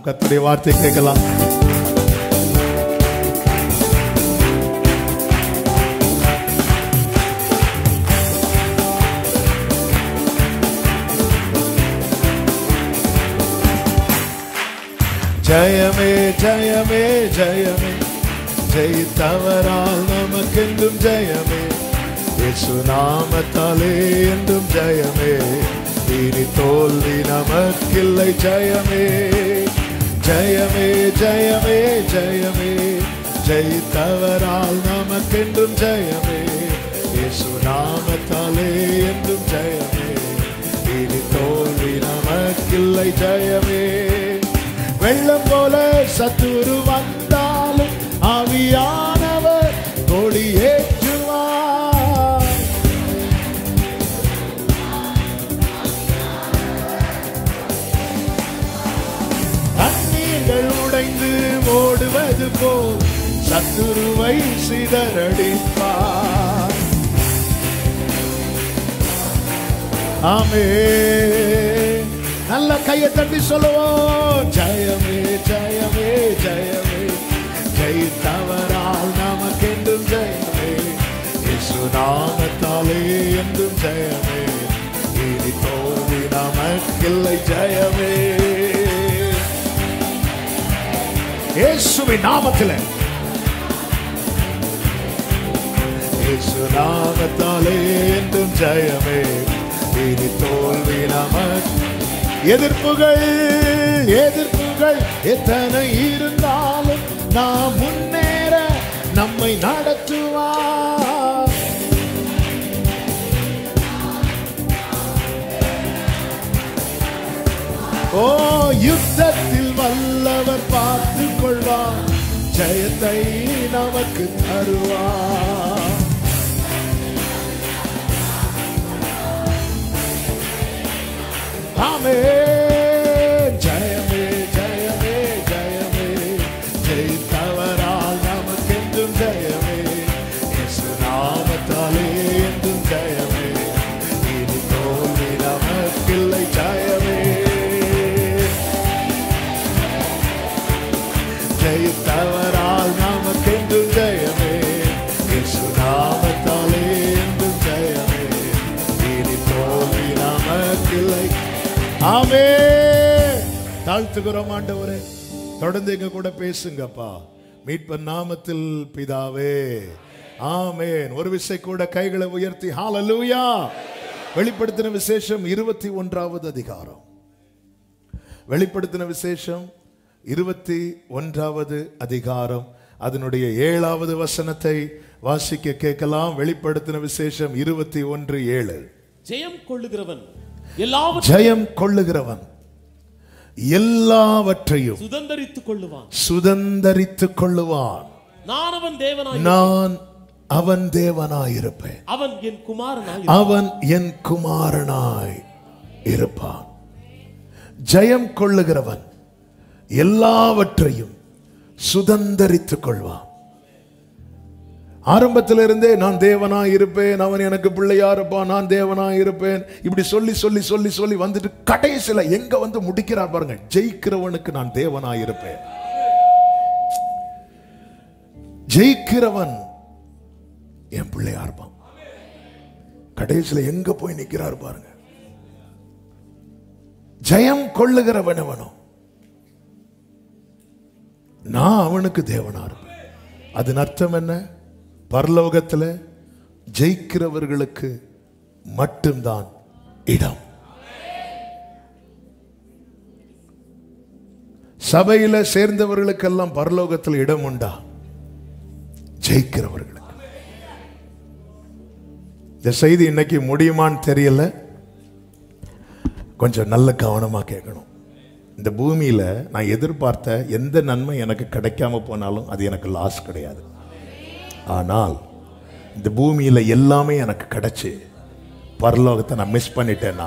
கர்த்தருடைய வார்த்தை கேட்கலாம். ஜெயமே ஜெயமே ஜெயமே, ஜெயித்தவரால் நமக்கென்றும் ஜெயமே. இயேசு நாமத்தாலே என்றும் ஜெயமே, இனி தோல்வி நமக்கில்லை. ஜெயமே ஜெயமே ஜெயமே ஜெயமே, ஜெயித்தவரால் நமக்கென்றும் ஜெயமே. இயேசு நாமத்தாலே என்றும் ஜெயமே, இனி தோல்வி நமக்கில்லை. ஜெயமே. வெள்ளம் போல சத்துரு வந்தாலும் ஆவியானவர் கொடியேற்றுவார். தண்ணீர்கள் உடைந்து ஓடுவது போல் சத்துருவை சிதறடிப்பார். ஆமென். நல்ல கையை தட்டி சொல்லுவோம். ஜெயமே ஜெயமே ஜெயமே, ஜெயித்தவரால் நமக்கென்றும் ஜெயமே. இயேசு நாமத்தாலே என்றும் ஜெயமே, இனி தோல்வி நமக்கில்லை. ஜெயமே. இயேசுவின் நாமத்திலே, இயேசு நாமத்தாலே என்றும் ஜெயமே, இனி தோல்வி நமக்கு. எதிர்ப்புகள் எதிர்ப்புகள் எத்தனை இருந்தாலும் நாம் முன்னேற நம்மை நடத்துவார். ஓ, யுத்தத்தில் வல்லவர் பார்த்துக் கொள்வார், ஜெயத்தை நமக்கு தருவார். ஆமென். ஜெயமே ஜெயமே ஜெயமே, ஜெயித்தவரால் நமக்கென்றும் ஜெயமே. இயேசு நாமத்தாலே என்றும் ஜெயமே, இனி தோல்வி நமக்கில்லை. ஜெயமே. ஜெயித்தவரால் நமக்கென்றும் ஜெயமே, இயேசு நாமத்தாலே என்றும் ஜெயமே, இனி தோல்வி நமக்கில்லை. ஆமென். தாழ்த்துகிறோம் ஆண்டவரே, தொடர்ந்து எங்க கூட பேசுங்கப்பா. மீட்பர் நாமத்தில் பிதாவே, ஆமென். ஒரு விசை கூட கைகளை உயர்த்தி ஹalleluya. வெளிப்படுத்தின விசேஷம் 21வது அதிகாரம். வெளிப்படுத்தின விசேஷம் 21வது அதிகாரம், அதனுடைய 7வது வசனத்தை வாசிக்க கேட்கலாம். வெளிப்படுத்தின விசேஷம் 21:7. ஜெயம் கொள்ளுகிறவன் எல்லாவற்றையும் சுதந்தரித்துக் கொள்ளுவான். நான் அவன் தேவனாயிருப்பேன், அவன் என் குமாரனாய் இருப்பான். ஜெயம் கொள்ளுகிறவன் எல்லாவற்றையும் சுதந்தரித்துக் கொள்வான். ஆரம்பத்திலிருந்தே நான் தேவனாய் இருப்பேன், அவன் எனக்கு பிள்ளையா இருப்பான், நான் தேவனாய் இருப்பேன், இப்படி சொல்லி சொல்லி சொல்லி சொல்லி வந்துட்டு கடைசியில எங்க வந்து முடிக்கிறார் பாருங்க. ஜெயிக்கிறவனுக்கு நான் தேவனாய் இருப்பேன். ஜெயிக்கிறவன் என் பிள்ளையா இருப்பான். கடைசியில எங்க போய் நிக்கிறார் பாருங்க. ஜெயம் கொள்ளுகிறவன் அவனோ, நான் அவனுக்கு தேவனா இருப்பேன். அதன் அர்த்தம் என்ன? பரலோகத்தில் ஜெயிக்கிறவர்களுக்கு மட்டும்தான் இடம். சபையில சேர்ந்தவர்களுக்கெல்லாம் பரலோகத்தில் இடம் உண்டா? ஜெயிக்கிறவர்களுக்கு. இந்த செய்தி இன்னைக்கு முடியுமான்னு தெரியல, கொஞ்சம் நல்ல கவனமா கேட்கணும். இந்த பூமியில நான் எதிர்பார்த்த எந்த நன்மை எனக்கு கிடைக்காம போனாலும் அது எனக்கு லாஸ் கிடையாது. ஆனால் இந்த பூமியில எல்லாமே எனக்கு கிடைச்சு பரலோகத்தை நான் மிஸ் பண்ணிட்டேன்னா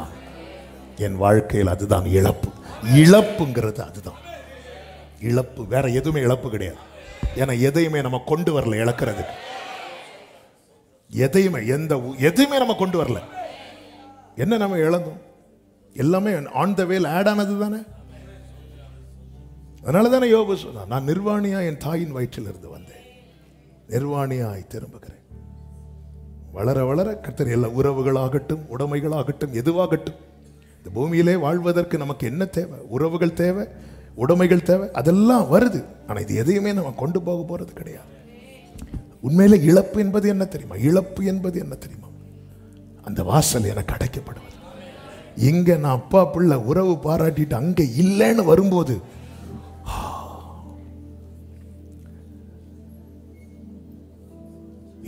என் வாழ்க்கையில் அதுதான் இழப்பு. இழப்புங்கிறது அதுதான் இழப்பு, வேற எதுவுமே இழப்பு கிடையாது. ஏன்னா எதையுமே நம்ம கொண்டு வரல இழக்கிறதுக்கு. எதையுமே நம்ம கொண்டு வரல. என்ன நம்ம இழந்தோம்? எல்லாமே ஆன் த வேல ஆட் ஆனது தானே. அதனால தானே யோபு சொன்னார், நான் நிர்வாணியா என் தாயின் வயிற்றில் இருந்து வந்தேன், நிர்வாணியாய் திரும்புகிறேன். வளர வளர கர்த்தர் எல்லா உறவுகளாகட்டும் உடைமைகளாகட்டும் எதுவாகட்டும், இந்த பூமியிலே வாழ்வதற்கு நமக்கு என்ன தேவை? உறவுகள் தேவை, உடைமைகள் தேவை, அதெல்லாம் வருது. ஆனால் இது எதையுமே நம்ம கொண்டு போக போறது கிடையாது. உண்மையில இழப்பு என்பது என்ன தெரியுமா? இழப்பு என்பது என்ன தெரியுமா? அந்த வாசல் எனக்கு அடைக்கப்படுவது. இங்க நான் அப்பா பிள்ளை உறவு பாராட்டிட்டு அங்க இல்லைன்னு வரும்போது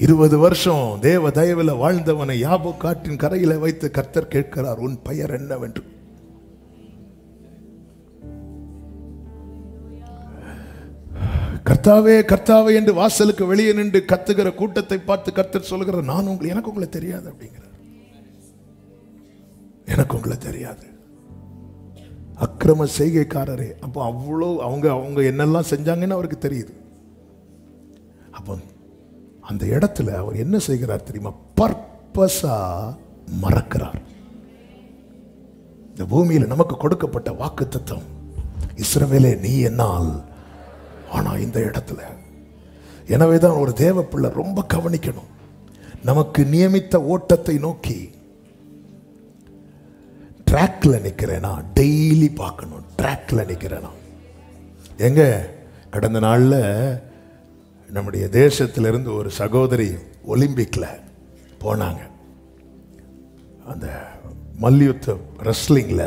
20 வருஷம் தேவ தயவில் வாழ்ந்தவனை யாபோக் காற்றின் கரையில வைத்து கர்த்தர் கேட்கிறார், உன் பெயர் என்னவென்று. கர்த்தாவே கர்த்தாவே என்று வாசலுக்கு வெளியே நின்று கத்துகிற கூட்டத்தை பார்த்து கர்த்தர் சொல்லுகிறார், நான் எனக்கு உங்களை தெரியாது அப்படிங்கிறார். எனக்கு உங்களை தெரியாது, அக்கிரம செய்கைக்காரரே. அப்போ அவ்வளோ அவங்க என்னெல்லாம் செஞ்சாங்கன்னு அவருக்கு தெரியுது. அப்போ அந்த இடத்துல அவர் என்ன செய்கிறார் தெரியுமா? பர்பஸா மறக்கிறார். இந்த பூமியில் நமக்கு கொடுக்கப்பட்ட வாக்குத்தத்தம், இஸ்ரவேலே நீ என்னால். ஆனா இந்த இடத்துல எனவேதான் ஒரு தேவ பிள்ளை ரொம்ப கவனிக்கணும். நமக்கு நியமித்த ஓட்டத்தை நோக்கி ட்ராக்ல நிக்கிறேனா, டெய்லி பார்க்கணும். ட்ராக்ல நிக்கிறேனா எங்க? கடந்த நாள்ல நம்முடைய தேசத்திலிருந்து ஒரு சகோதரி ஒலிம்பிக்ல போனாங்க. அந்த மல்யுத்த ரெஸ்லிங்ல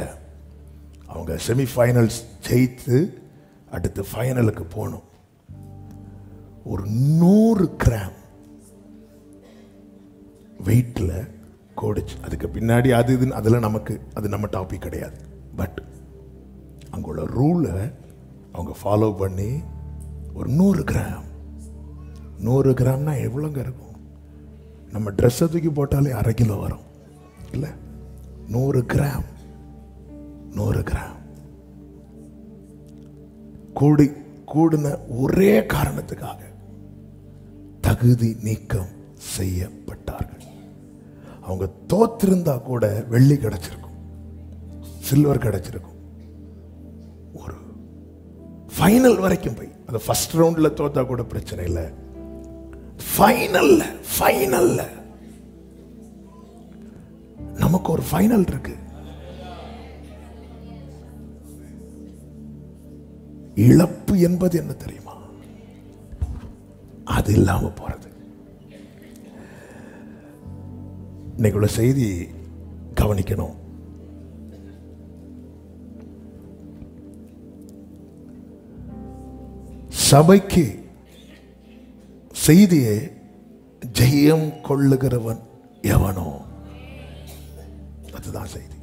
அவங்க செமிஃபைனல்ஸ் ஜெயித்து அடுத்து ஃபைனலுக்கு போகணும். ஒரு 100 கிராம் வெயிட்ல கோடிச்சு. அதுக்கு பின்னாடி அது இதுன்னு அதில் நமக்கு அது நம்ம டாபிக் கிடையாது. பட் அங்குள்ள ரூலை அவங்க ஃபாலோ பண்ணி ஒரு 100 கிராம் 100 கிராம்னா எவ்வளோங்க இருக்கும்? நம்ம ட்ரெஸ்ஸை தூக்கி போட்டாலே 1/2 கிலோ வரும் இல்லை? 100 கிராம் 100 கிராம் கூடின ஒரே காரணத்துக்காக தகுதி நீக்கம் செய்யப்பட்டார்கள். அவங்க தோத்திருந்தா கூட வெள்ளி கிடைச்சிருக்கும், சில்வர் கிடைச்சிருக்கும். ஒரு ஃபைனல் வரைக்கும் போய், அது ஃபர்ஸ்ட் ரவுண்ட்ல தோத்தா கூட பிரச்சனை இல்லை, ஃபைனல்ல நமக்கு ஒரு ஃபைனல் இருக்கு. இழப்பு என்பது என்ன தெரியுமா? அது இல்லாம போறது. இன்னைக்கு உள்ள செய்தி கவனிக்கணும். சபைக்கு செய்தியை ஜெயம் கொள்ளுகிறவன் எவனோ, அதுதான் செய்தி.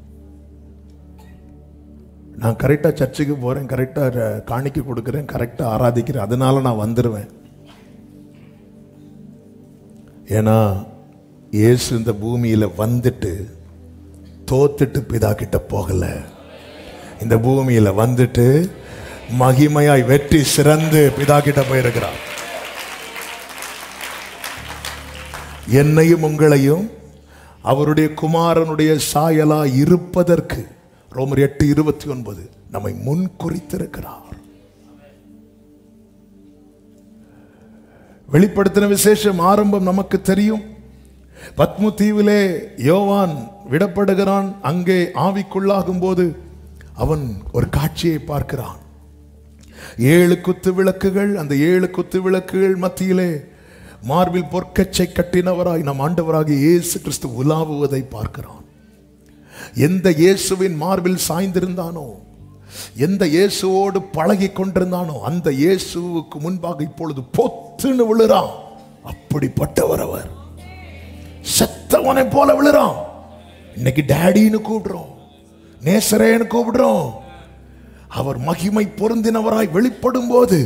நான் கரெக்டா சர்ச்சுக்கு போறேன், கரெக்டா காணிக்கை கொடுக்கிறேன், கரெக்டா ஆராதிக்கிறேன், அதனால நான் வந்துடுவேன். ஏன்னா இயேசு இந்த பூமியில வந்துட்டு தோத்துட்டு பிதா கிட்ட போகல. இந்த பூமியில வந்துட்டு மகிமையாய் வெற்றி சிறந்து பிதா கிட்ட போயிருக்கிறார். என்னையும் உங்களையும் அவருடைய குமாரனுடைய சாயலா இருப்பதற்கு ரோமர் 8:29 நம்மை முன் குறித்திருக்கிறார். வெளிப்படுத்தின விசேஷம் ஆரம்பம் நமக்கு தெரியும். பத்மு தீவிலே யோவான் விடப்படுகிறான். அங்கே ஆவிக்குள்ளாகும் போது அவன் ஒரு காட்சியை பார்க்கிறான். 7 குத்து விளக்குகள். அந்த 7 குத்து விளக்குகள் மத்தியிலே மார்பில் பொற்கச்சை கட்டினவராய் நம் ஆண்டவராகிய இயேசு கிறிஸ்து உலாவுவதை பார்க்கிறான். எந்த இயேசுவின் மார்பில் சாய்ந்திருந்தானோ, எந்த இயேசுவோடு பழகி கொண்டிருந்தானோ, அந்த இயேசுவுக்கு முன்பாக இப்பொழுது பொத்துன்னு விழுறான். அப்படிப்பட்டவர் அவர். செத்தவனை போல விழுறான். இன்னைக்கு டேடின்னு கூப்பிடுறோம், நேசரேன்னு கூப்பிடுறோம். அவர் மகிமை பொருந்தினவராய் வெளிப்படும் போது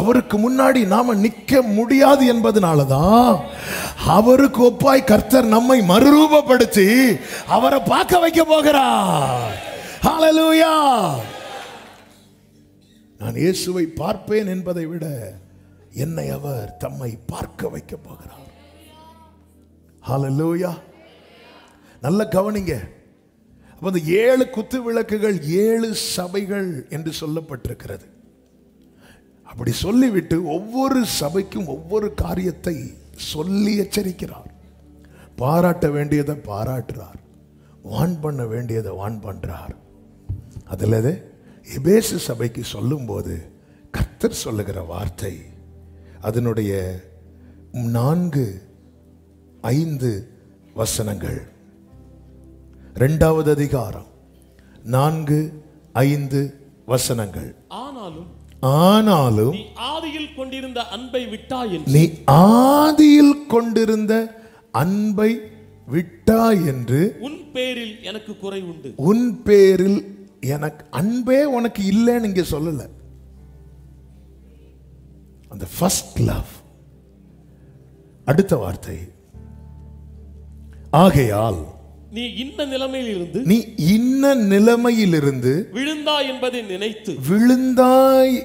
அவருக்கு முன்னாடி நாம நிக்க முடியாது என்பதனாலதான் அவருக்கு ஒப்பாய் கர்த்தர் நம்மை மறுரூபப்படுத்தி அவரை பார்க்க வைக்க போகிறார். ஹல்லேலூயா. நான் இயேசுவை பார்ப்பேன் என்பதை விட என்னை அவர் தம்மை பார்க்க வைக்க போகிறார். ஹல்லேலூயா. நல்ல கவனிங்க. அப்ப இந்த 7 குத்து விளக்குகள் 7 சபைகள் என்று சொல்லப்பட்டிருக்கிறது. அப்படி சொல்லிவிட்டு ஒவ்வொரு சபைக்கும் ஒவ்வொரு காரியத்தை சொல்லி எச்சரிக்கிறார். பாராட்ட வேண்டியதை பாராட்டுறார், வான் பண்ண வேண்டியதை வான் பண்றார். அதில் எபேசு சபைக்கு சொல்லும்போது கர்த்தர் சொல்லுகிற வார்த்தை, அதனுடைய 4-5 வசனங்கள், 2வது அதிகாரம் 4-5 வசனங்கள். ஆனாலும் நீ ஆதியில் கொண்டிருந்த அன்பை விட்டாய் என்று, நீ ஆதியில் கொண்டிருந்த அன்பை விட்டாய் என்று, உன் பேரில் எனக்கு குறை உண்டு. உன் பேரில் எனக்கு அன்பே உனக்கு இல்லைன்னு இங்க சொல்லல. அந்த ஃபர்ஸ்ட் லவ். அடுத்த வார்த்தை, ஆகையால் நீ இன்ன நிலைமையிலிருந்து, நீ இன்ன நிலைமையிலிருந்து விழுந்தாய் என்பதை நினைத்து, விழுந்தாய்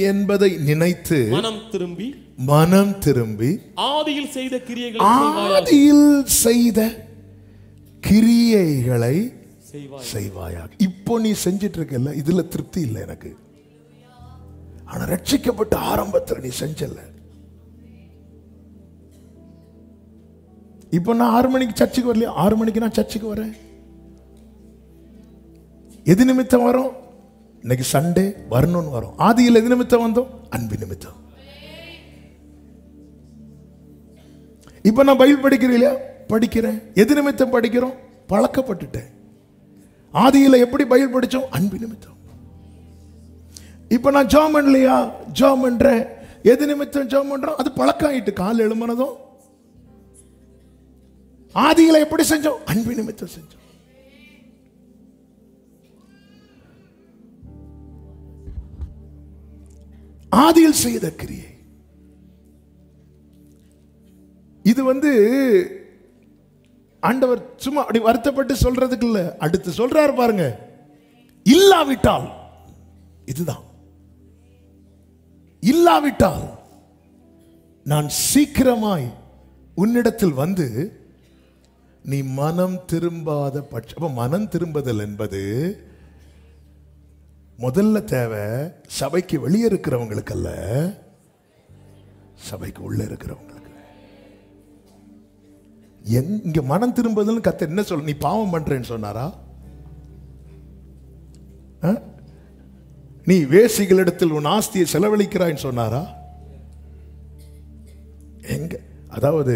என்பதை நினைத்து மனம் திரும்பி ஆதியில் செய்த கிரியைகளை செய்வாயாக. இப்போ நீ செஞ்சிட்டு இருக்கல, இதுல திருப்தி இல்லை எனக்கு. ஆனா ரட்சிக்கப்பட்ட ஆரம்பத்தில் நீ செஞ்சல. இப்போ நான் 6 மணிக்கு சர்ச்சுக்கு வரலையா? 6 மணிக்கு நான் சர்ச்சுக்கு வரேன். எது நிமித்தம் வரும்? இன்னைக்கு சண்டே வரணும்னு வரும். ஆதியில் எது நிமித்தம் வந்தோம்? அன்பு நிமித்தம். இப்ப நான் பைபிள் படிக்கிறேன் இல்லையா? படிக்கிறேன். எது நிமித்தம் படிக்கிறோம்? பழக்கப்பட்டுட்டேன். ஆதியில் எப்படி பைபிள் படிச்சோம்? அன்பு நிமித்தம். இப்ப நான் ஜெபம் பண்ணலையா? ஜெபம் பண்றேன். எது நிமித்தம் ஜெபம் பண்றோம்? அது பழக்கம் ஆயிட்டு. கால் எழுமனதும் ஆதியில எப்படி செஞ்சோம்? அன்பு நிமித்தம் செஞ்சோம். ஆதியில் செய்த கிரியை. இது ஆண்டவர் சும்மா அப்படி வருத்தப்பட்டு சொல்றதுக்கு இல்ல, அடுத்து சொல்றாரு பாருங்க. இல்லாவிட்டால், இதுதான் இல்லாவிட்டால் நான் சீக்கிரமாய் உன்னிடத்தில் வந்து நீ மனம் திரும்பாத பட்சம். மனம் திரும்புதல் என்பது முதல்ல தேவை சபைக்கு வெளியே இருக்கிறவங்களுக்கு அல்ல, சபைக்கு உள்ள இருக்கிறவங்களுக்கு. இங்க மனம் திரும்புதல் கர்த்தர் என்ன சொல்ல? நீ பாவம் பண்றேன்னு சொன்னாரா? நீ வேசிகளிடத்தில் உன் ஆஸ்தியை செலவழிக்கிறாய்ன்னு சொன்னாரா? எங்க? அதாவது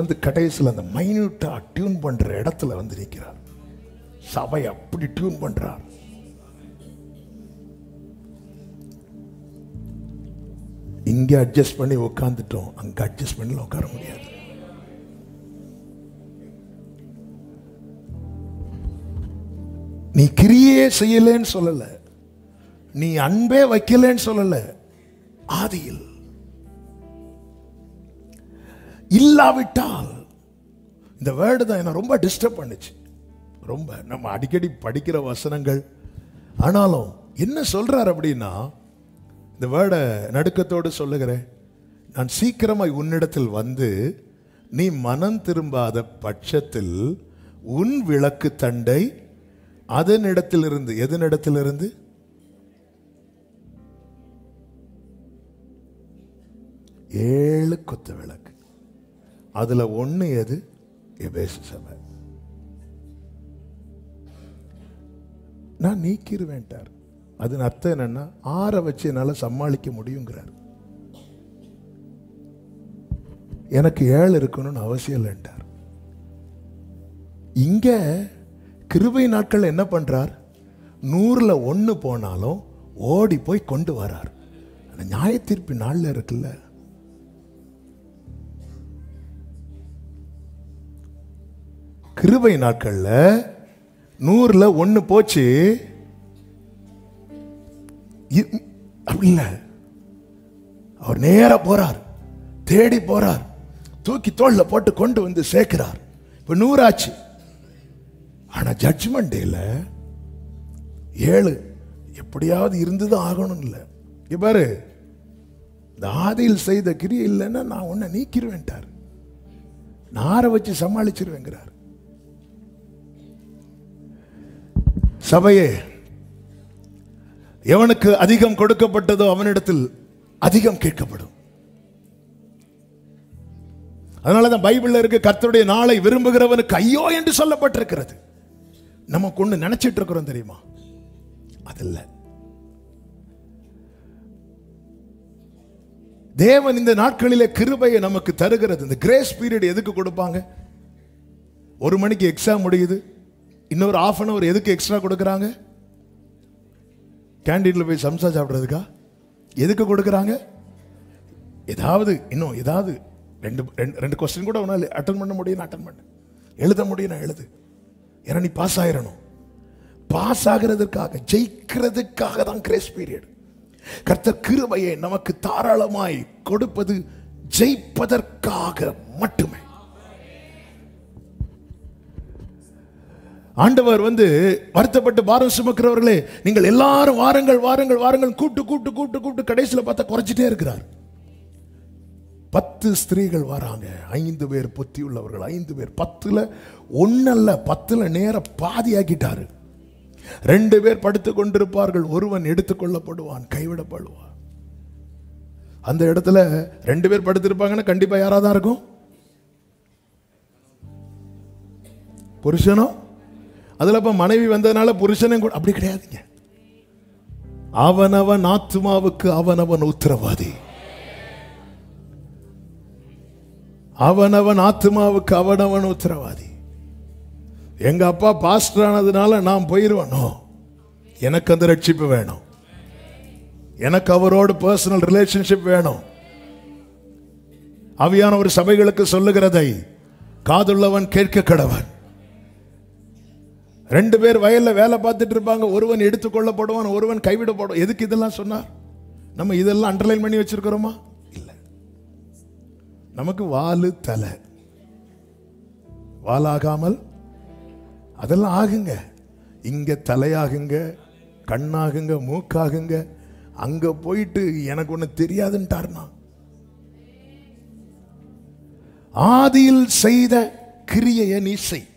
வந்து கடைசியில் அந்த மைன்யூட்டா டியூன் பண்ற இடத்துல நிற்கிறார். சபை அப்படி டியூன் பண்றார். இங்க அட்ஜஸ்ட் பண்ணி உட்கார்ந்துட்டோம், அங்க அட்ஜஸ்ட் பண்ணி உட்கார முடியாது. நீ கிரியே செய்யலன்னு சொல்லல, நீ அன்பே வைக்கலன்னு சொல்லல. ஆதியில் இல்லாவிட்டால், இந்த வேர்டு தான் என்ன ரொம்ப டிஸ்டர்ப் பண்ணுச்சு. ரொம்ப நம்ம அடிக்கடி படிக்கிற வசனங்கள். ஆனாலும் என்ன சொல்றார் அப்படின்னா, இந்த வேர்டை நடுக்கத்தோடு சொல்லுகிறேன். நான் சீக்கிரமாய் உன்னிடத்தில் வந்து நீ மனம் திரும்பாத பட்சத்தில் உன் விளக்கு தண்டை அதனிடத்திலிருந்து, எதனிடத்திலிருந்து? ஏழு குத்து விளக்கு. அதுல ஒண்ணு எது? எபேசு சபை. நான் நீக்கிருவேன்ட்டார். அதன் அர்த்தம் என்னன்னா, 6 வச்சு என்னால சமாளிக்க முடியுங்கிறார். எனக்கு 7 இருக்கணும்னு அவசியம் இல்லைன்றார். இங்க கிருபை நாட்கள் என்ன பண்றார்? 100ல் 1 போனாலும் ஓடி போய் கொண்டு வரார். நியாய தீர்ப்பு நாள்ல இருக்குல்ல, கிருபை நாட்கள்ல 100ல் 1 போச்சு. அப்படி இல்ல, அவர் நேரா போறார், தேடி போறார், தூக்கி தோள்ல போட்டு கொண்டு வந்து சேர்க்கிறார். இப்ப 100 ஆச்சு. ஆனா ஜட்ஜ்மெண்ட் டேல 7 எப்படியாவது இருந்துதான் ஆகணும். இல்ல பாரு, இந்த ஆதியில் செய்த கிரியை இல்லைன்னா நான் உன்னை நீக்கிருவேன்ட்டார். நாரை வச்சு சமாளிச்சிருவேங்கிறார். சபையே, எவனுக்கு அதிகம் கொடுக்கப்பட்டதோ அவனிடத்தில் அதிகம் கேட்கப்படும். அதனாலதான் பைபிள்ல இருக்க கர்த்தருடைய நாளை விரும்புகிறவனுக்கு ஐயோ என்று சொல்லப்பட்டிருக்கிறது. நம்ம கொண்டு நினைச்சிட்டு இருக்கிறோம் தெரியுமா? அதில்ல. தேவன் இந்த நாட்களிலே கிருபையை நமக்கு தருகிறது. இந்த கிரேஸ் பீரியட் எதுக்கு கொடுப்பாங்க? 1 மணிக்கு எக்ஸாம் முடியுது, இன்னொரு ½ அன் அவர் எதுக்கு எக்ஸ்ட்ரா கொடுக்கறாங்க? கேண்டீன்ல போய் சம்சா சாப்பிடுறதுக்கா? எதுக்கு கொடுக்கறாங்க? ஏதாவது இன்னும் ஏதாவது ரெண்டு கொஸ்டின் கூட உன்னால அட்டன் பண்ண முடியும், அட்டன் பண்ண, எழுத முடியும், எழுது. ஏன்னா நீ பாஸ் ஆயிரணும். பாஸ் ஆகிறதுக்காக, ஜெயிக்கிறதுக்காக தான் கிரேஸ் பீரியட். கர்த்தர் கிருபையை நமக்கு தாராளமாய் கொடுப்பது ஜெயிப்பதற்காக மட்டுமே. ஆண்டவர் வருத்தப்பட்டு பாரம் சுமக்கிறவர்களே, நீங்கள் எல்லாரும் வாருங்கள் வாருங்கள் வாருங்கள் கூட்டு கூட்டு கூட்டு கூட்டு கடைசியில் பார்த்தா குறைச்சிட்டே இருக்கிறார். 10 ஸ்திரீகள் வராங்க, 5 பேர் புத்தி உள்ளவர்கள், 5 பேர் 10ல 1 அல்ல, 10ல நேர பாதி ஆக்கிட்டாரு. 2 பேர் படுத்துக் கொண்டிருப்பார்கள், ஒருவன் எடுத்துக்கொள்ளப்படுவான், கைவிடப்படுவான். அந்த இடத்துல 2 பேர் படுத்திருப்பாங்கன்னா கண்டிப்பா யாராதான் இருக்கும்? புருஷனோ? அதுல இப்ப மனைவி வந்ததுனால புருஷனும் கூட அப்படி கிடையாதுங்க. அவனவன் ஆத்துமாவுக்கு அவனவன் உத்தரவாதி. அவனவன் ஆத்துமாவுக்கு அவனவன் உத்தரவாதி. எங்க அப்பா பாஸ்டர் ஆனதுனால நான் போயிருவானோ? எனக்கு அந்த ரட்சிப்பு வேணும். எனக்கு அவரோடு பர்சனல் ரிலேஷன்ஷிப் வேணும். ஆவியான ஒரு சபைகளுக்கு சொல்லுகிறதை காதுள்ளவன் கேட்க கடவன். 2 பேர் வயல்ல வேலை பார்த்துட்டு இருப்பாங்க, ஒருவன் எடுத்துக்கொள்ளப்படுவான், ஒருவன் கைவிடப்படுவான். எதுக்கு இதெல்லாம் சொன்னார்? நம்ம இதெல்லாம் அண்டர்லைன் பண்ணி வச்சிருக்கிறோமா? இல்ல. நமக்கு வாலு தலை, வாலாகாமல் அதெல்லாம் ஆகுங்க. இங்க தலையாகுங்க, கண்ணாகுங்க, மூக்காகுங்க. அங்க போயிட்டு எனக்கு ஒண்ணு தெரியாதுன்ட்டார்னா, ஆதியில் செய்த கிரியையை நீ செய்.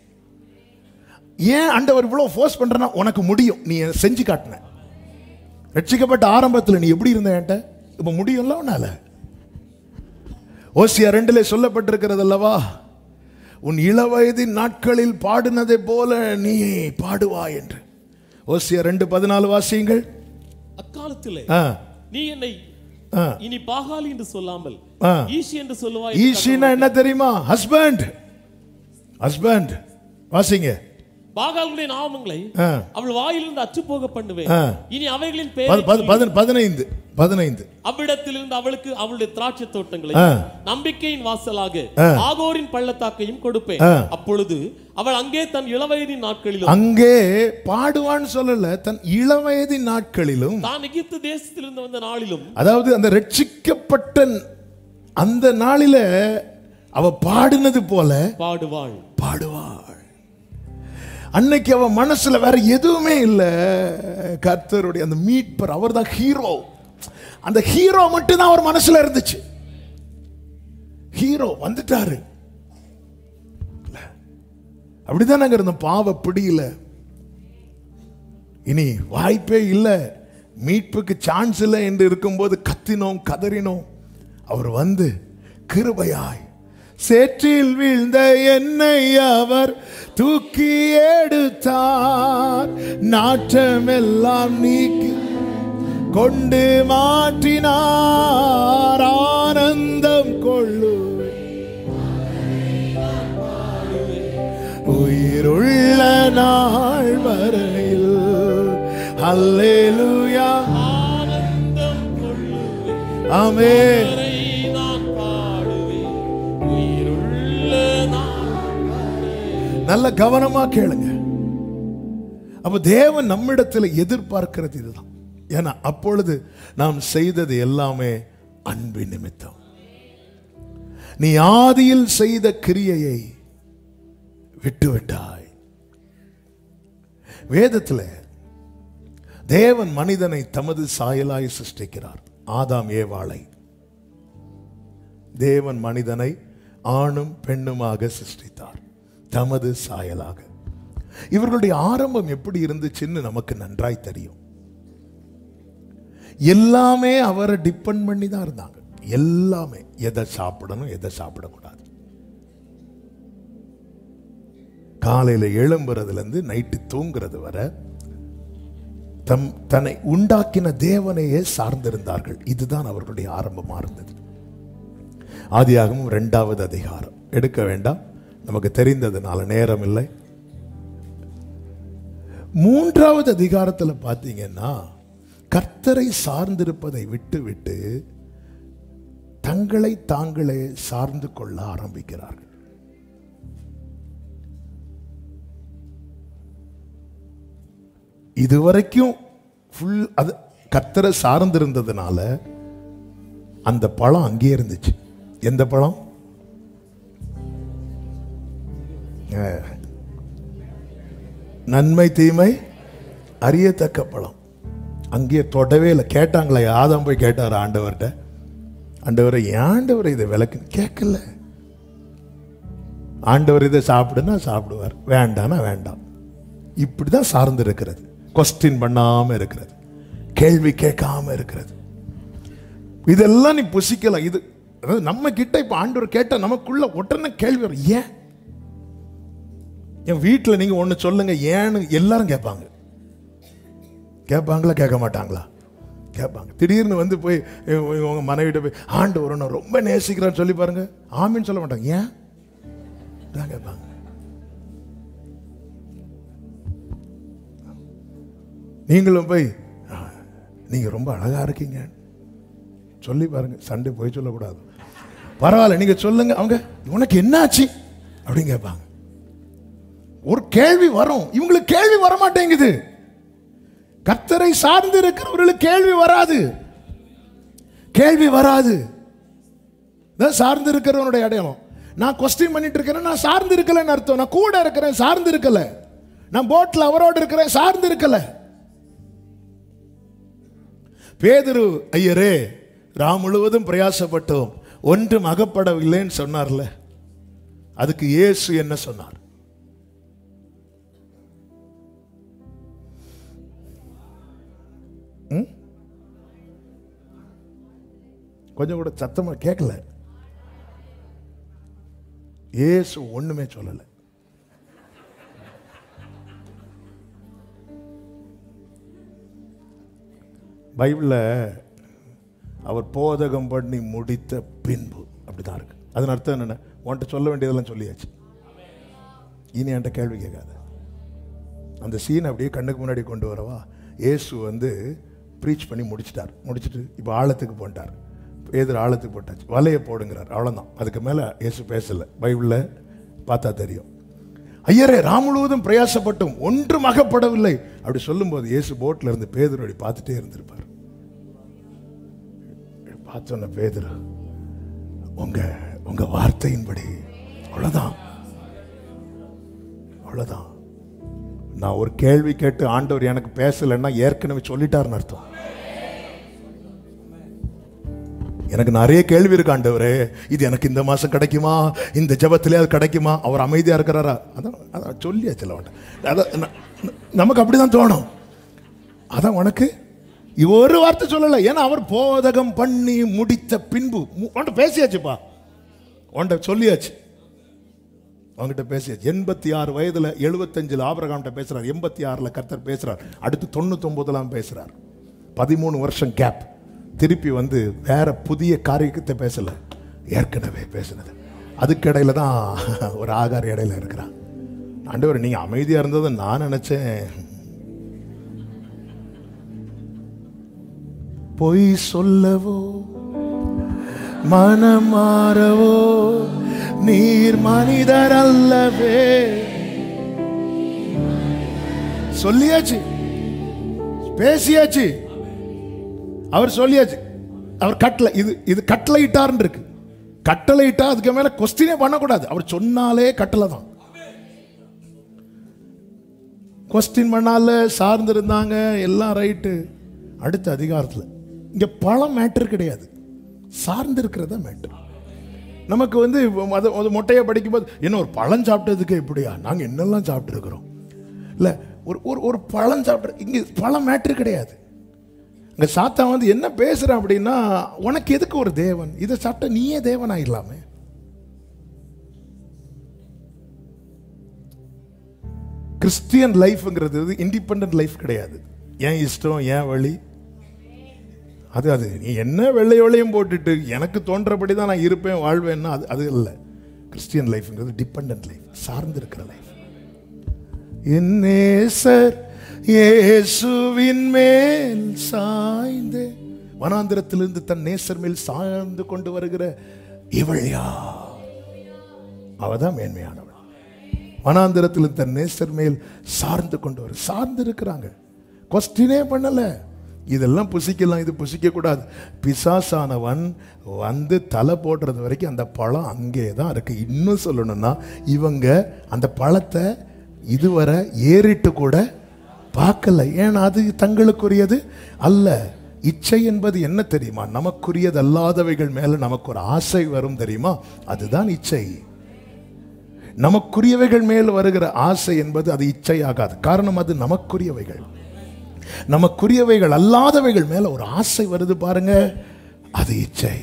ஏன் ஆண்டவர் இவ்வளவு ஃபோர்ஸ் பண்றனா? உனக்கு முடியும், நீ செஞ்சு காட்டின. ரட்சிக்கப்பட்ட ஆரம்பத்தில் நீ எப்படி இருந்த என்கிட்ட, இப்ப முடியும்ல உன்னால. ஓசியா 2 சொல்லப்பட்டிருக்கிறது அல்லவா, உன் இளவயதின் நாட்களில் பாடினதை போல நீ பாடுவாய் என்று. ஓசியா 2:14 வாசியுங்கள். அக்காலத்திலே நீ என்னை இனி பாகாலி என்று சொல்லாமல் ஈஷி என்று சொல்லுவாய். ஈஷினா என்ன தெரியுமா? ஹஸ்பண்ட். ஹஸ்பண்ட் வாசிங்க. பாகாலுடைய நாமங்களை அவள் வாயிலிருந்து அற்று போக பண்ணுவேன். இனி அவைகளின் பேர் 15 அவ்விடத்திலிருந்து அவளுக்கு அவளுடைய திராட்சை தோட்டங்களை நம்பிக்கையின் வாசலாக ஆகோரின் பள்ளத்தாக்கையும் கொடுப்பேன். அப்பொழுது அவள் அங்கே தன் இளவயதின் நாட்களிலும், அங்கே பாடுவான்னு சொல்லல, தன் இளவயதின் நாட்களிலும், தான் எகிப்து தேசத்திலிருந்து வந்த நாளிலும், அதாவது அந்த ரட்சிக்கப்பட்ட அந்த நாளில அவ பாடினது போல பாடுவாள். அன்னைக்கு அவ மனசுல வேற எதுவுமே இல்ல. கர்த்தருடைய அந்த மீட்பர், அவர் தான் ஹீரோ. அந்த ஹீரோ மட்டும் தான் அவர் மனசுல இருந்துச்சு. ஹீரோ வந்துட்டாரு. அப்படிதான் நாங்க இருந்தோம். பாவ பிடியில இனி வாய்ப்பே இல்லை, மீட்புக்கு சான்ஸ் இல்லை என்று இருக்கும்போது கத்தினோம், கதறினோம். அவர் வந்து கிருபையாய் சேற்றில் வீழ்ந்த என்னை அவர் தூக்கி எடுத்தார். நாற்றமெல்லாம் நீக்கி கொண்டு மாற்றினார். ஆனந்தம் கொள்ளு உயிருள்ள நாள் வரையில். அல்லேலூயா, ஆனந்தம் கொள்ளுவேன். ஆமென். நல்ல கவனமா கேளுங்க. அப்ப தேவன் நம்மிடத்தில் எதிர்பார்க்கிறது இதுதான். ஏன்னா அப்பொழுது நாம் செய்தது எல்லாமே அன்பின் நிமித்தம். நீ ஆதியில் செய்த கிரியையை விட்டுவிட்டாய். வேதத்தில் தேவன் மனிதனை தமது சாயலாய் சிருஷ்டிக்கிறார். ஆதாம் ஏவாளை தேவன் மனிதனை ஆணும் பெண்ணுமாக சிருஷ்டித்தார், தமது சாயலாக. இவர்களுடைய ஆரம்பம் எப்படி இருந்துச்சுன்னு நமக்கு நன்றாய் தெரியும். எல்லாமே அவரை டிபெண்ட் பண்ணி தான் இருந்தாங்க. எல்லாமே, எதை சாப்பிடணும் எதை சாப்பிடக்கூடாது, காலையில் எழும்புறதுல இருந்து நைட்டு தூங்குறது வரை தன்னை உண்டாக்கின தேவனையே சார்ந்திருந்தார்கள். இதுதான் அவர்களுடைய ஆரம்பமாக இருந்தது. ஆதியாகமம் 2வது அதிகாரம் எடுக்க வேண்டாம், நமக்கு தெரிந்ததுனால நேரம் இல்லை. 3வது அதிகாரத்தில் பார்த்தீங்கன்னா கர்த்தரை சார்ந்திருப்பதை விட்டு விட்டு தங்களை தாங்களே சார்ந்து கொள்ள ஆரம்பிக்கிறார்கள். இதுவரைக்கும் ஃபுல் அது கர்த்தரை சார்ந்திருந்ததுனால அந்த பழம் அங்கே இருந்துச்சு. எந்த பழம்? நன்மை தீமை அறியத்தக்க பழம். அங்கே தொடவே இல்லை. கேட்டாங்களே, ஆதாம் போய் கேட்டார் ஆண்டவர்கிட்ட, ஆண்டவரை ஆண்டவர் இதை விளக்கு கேட்கல. ஆண்டவர் இதை சாப்பிடுனா சாப்பிடுவார், வேண்டானா வேண்டாம். இப்படிதான் சார்ந்து இருக்கிறது. கொஸ்டின் பண்ணாம இருக்கிறது, கேள்வி கேட்காம இருக்கிறது. இதெல்லாம் நீ புசிக்கலாம். இது நம்ம கிட்ட இப்ப ஆண்டவர் கேட்ட நமக்குள்ள உடனே கேள்வி வரும். ஏன்? என் வீட்டில் நீங்க ஒண்ணு சொல்லுங்க, ஏன்னு எல்லாரும் கேட்பாங்க. கேட்பாங்களா கேட்க மாட்டாங்களா? கேட்பாங்க. திடீர்னு வந்து போய் உங்க மனைவிட்ட போய் ஆண்டவர் நான் ரொம்ப நேசிக்கிறான்னு சொல்லி பாருங்க, ஆமின்னு சொல்ல மாட்டாங்க. ஏன் தான் கேட்பாங்க. நீங்களும் போய் நீங்க ரொம்ப அழகா இருக்கீங்க சொல்லி பாருங்க, சண்டை போய் சொல்லக்கூடாது. பரவாயில்ல நீங்க சொல்லுங்க, அவங்க உனக்கு என்ன ஆச்சு அப்படின்னு கேட்பாங்க. ஒரு கேள்வி வரும். இவங்களுக்கு கேள்வி வர மாட்டேங்குது. கர்த்தரை சார்ந்து இருக்கிறவர்களுக்கு கேள்வி வராது, கேள்வி வராது. சார்ந்து இருக்கிறவனுடைய அடையாளம். நான் கொஸ்டின் பண்ணிட்டு இருக்கிறேன், நான் சார்ந்து இருக்கலன்னு அர்த்தம். நான் கூட இருக்கிறேன், சார்ந்து இருக்கல. நான் போட்ல அவரோடு இருக்கிறேன், சார்ந்து இருக்கல. பேதுரு ஐயரே ராம் முழுவதும் பிரயாசப்பட்டோம் ஒன்றும் அகப்படவில்லைன்னு சொன்னார்ல, அதுக்கு இயேசு என்ன சொன்னார்? கொஞ்சம் கூட சத்தமா கேட்கல. இயேசு ஒண்ணுமே சொல்லல. பைபிள்ல அவர் போதகம் பண்ணி முடித்த பின்பு அப்படிதான் இருக்கு. அதன் அர்த்தம் என்னென்ன? உன்கிட்ட சொல்ல வேண்டியதெல்லாம் சொல்லியாச்சு, இனி என்கிட்ட கேள்வி கேட்காத. அந்த சீன் அப்படியே கண்ணுக்கு முன்னாடி கொண்டு வரவா. இயேசு வந்து ப்ரீச் பண்ணி முடிச்சிட்டார். முடிச்சுட்டு இப்போ ஆழத்துக்கு போட்டார். பேதுரு ஆழத்துக்கு போட்டாச்சு, வலையை போடுங்கிறார், அவ்வளோதான். அதுக்கு மேலே இயேசு பேசலை. பைபிளில் பார்த்தா தெரியும். ஐயரே ராம் முழுவதும் பிரயாசப்பட்டும் ஒன்றும் அகப்படவில்லை அப்படி சொல்லும்போது இயேசு போட்டில் இருந்து பேதுரு அப்படி பார்த்துட்டே இருந்திருப்பார். பார்த்தோன்ன பேதுரு, உங்க வார்த்தையின்படி, அவ்வளோதான் அவ்வளோதான். நான் ஒரு கேள்வி கேட்டு ஆண்டவர் எனக்கு பேசலைன்னா ஏற்கனவே சொல்லிட்டாருன்னு அர்த்தம். எனக்கு நிறைய கேள்வி இருக்கு ஆண்டவரே, இது எனக்கு இந்த மாசம் கிடைக்குமா, இந்த ஜெபத்திலே அது கிடைக்குமா? அவர் அமைதியா இருக்கிறாரா? அதான் சொல்லியாச்சு. அதான் நமக்கு அப்படிதான் தோணும். அதான் உனக்கு ஒரு வார்த்தை சொல்லலை. ஏன்னா அவர் போதகம் பண்ணி முடித்த பின்பு உன்கிட்ட பேசியாச்சுப்பா, உன்கிட்ட சொல்லியாச்சு, அவங்ககிட்ட பேசியாச்சு. 86 வயதுல 75 ஆபிரகாம்கிட்ட பேசுறார், 86 கர்த்தர் பேசுறார், அடுத்து 99 பேசுறார். 13 வருஷம் கேப். திருப்பி வந்து வேற புதிய காரியத்தை பேசல, ஏற்கனவே பேசினது. அதுக்கிடையில தான் ஒரு ஆகார் இடையில இருக்கிறான். ஆண்டவர் நீங்க அமைதியா இருந்ததை நான் நினைச்சேன். பொய் சொல்லவோ மனம் மாறவோ நீர் மனிதர் அல்லவே. சொல்லியாச்சு, பேசியாச்சு, அவர் சொல்லியாச்சு. அவர் கட்டளை, இது கட்டளை இட்டார்ன்னு இருக்கு. கட்டளை இட்டா அதுக்கு மேல கொஸ்டினே பண்ணக்கூடாது. அவர் சொன்னாலே கட்டளை தான். கொஸ்டின் பண்ணால சார்ந்து இருந்தாங்க எல்லாம் ரைட்டு. அடுத்த அதிகாரத்தில் இங்க பழம் மேட்டர் கிடையாது, சார்ந்து இருக்கிறதா மேட்டர். நமக்கு வந்து மொட்டையை படிக்கும்போது என்ன ஒரு பழம் சாப்பிட்டதுக்கு எப்படியா, நாங்க என்னெல்லாம் சாப்பிட்டு இருக்கிறோம் இல்ல, ஒரு பழம் சாப்பிட்டு, இங்க பழம் மேட்டர் கிடையாது. இங்க சாத்தான் வந்து என்ன பேசுறான் அப்படின்னா, உனக்கு எதுக்கு ஒரு தேவன், இதை சாப்பிட்ட நீயே தேவன் ஆயிடலாமே. கிறிஸ்டியன் லைஃப்ங்கிறது இண்டிபெண்டன்ட் லைஃப் கிடையாது. ஏன் இஷ்டம், ஏன் வழி, அது நீ என்ன வெள்ளை வெள்ளையும் போட்டுட்டு எனக்கு தோன்றபடி தான் நான் இருப்பேன் வாழ்வேன்னா அது இல்லை. கிறிஸ்டியன் லைஃப்ங்கிறது டிபெண்டன்ட் லைஃப், சார்ந்து இருக்கிற லைஃப். என் நேசர் இயேசுவின் மேல் சாய்ந்து, வனாந்திரத்திலிருந்து தன் நேசர் மேல் சாய்ந்து கொண்டு வருகிற இவள் யார்? அவதான் மேன்மையானவள். வனாந்திரத்தில் தன் நேசர் மேல் சார்ந்து கொண்டு வர, சார்ந்து இருக்கிறாங்க. கொஸ்டினே பண்ணல, இதெல்லாம் புசிக்கலாம், இது புசிக்க கூடாது. பிசாசானவன் வந்து தலை போடுறது வரைக்கும் அந்த பழம் அங்கே தான் இருக்கு. இன்னும் சொல்லணும்னா, இவங்க அந்த பழத்தை இதுவரை ஏறிட்டு கூட பார்க்கல. ஏன்னா அது தங்களுக்குரியது அல்ல. இச்சை என்பது என்ன தெரியுமா? நமக்குரியது அல்லாதவைகள் மேல நமக்கு ஒரு ஆசை வரும் தெரியுமா? அதுதான் இச்சை. நமக்குரியவைகள் மேல் வருகிற ஆசை என்பது அது இச்சை ஆகாது. காரணம், அது நமக்குரியவைகள். நமக்குரியவைகள் அல்லாதவைகள் மேல ஒரு ஆசை வருது பாருங்க, அது இச்சை.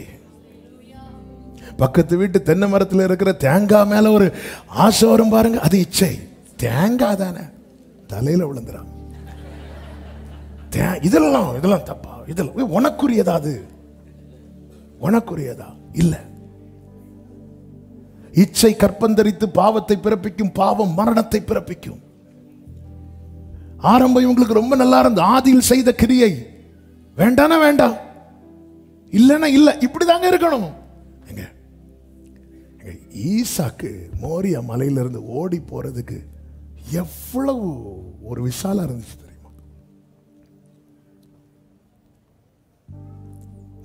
பக்கத்து வீட்டு தென்னை மரத்தில் இருக்கிற தேங்காய் மேல ஒரு ஆசை வரும் பாருங்க, அது இச்சை. தேங்காய் தானே, தலையில விழுந்துறான். இதெல்லாம் தப்பா, இதெல்லாம் உனக்குரியதா? அது உனக்குரியதா? இல்ல. இச்சை கற்பந்தரித்து பாவத்தை பிறப்பிக்கும், பாவம் மரணத்தை பிறப்பிக்கும். ஆரம்பம் இவங்களுக்கு ரொம்ப நல்லா இருந்த, ஆதியில் செய்த கிரியை வேண்டானா வேண்டாம், இல்லைன்னா இல்ல, இப்படிதாங்க இருக்கணும். ஈசாக்கு மோரியா மலையிலிருந்து ஓடி போறதுக்கு எவ்வளவு ஒரு விசாலம் இருந்துச்சு தெரியுமா?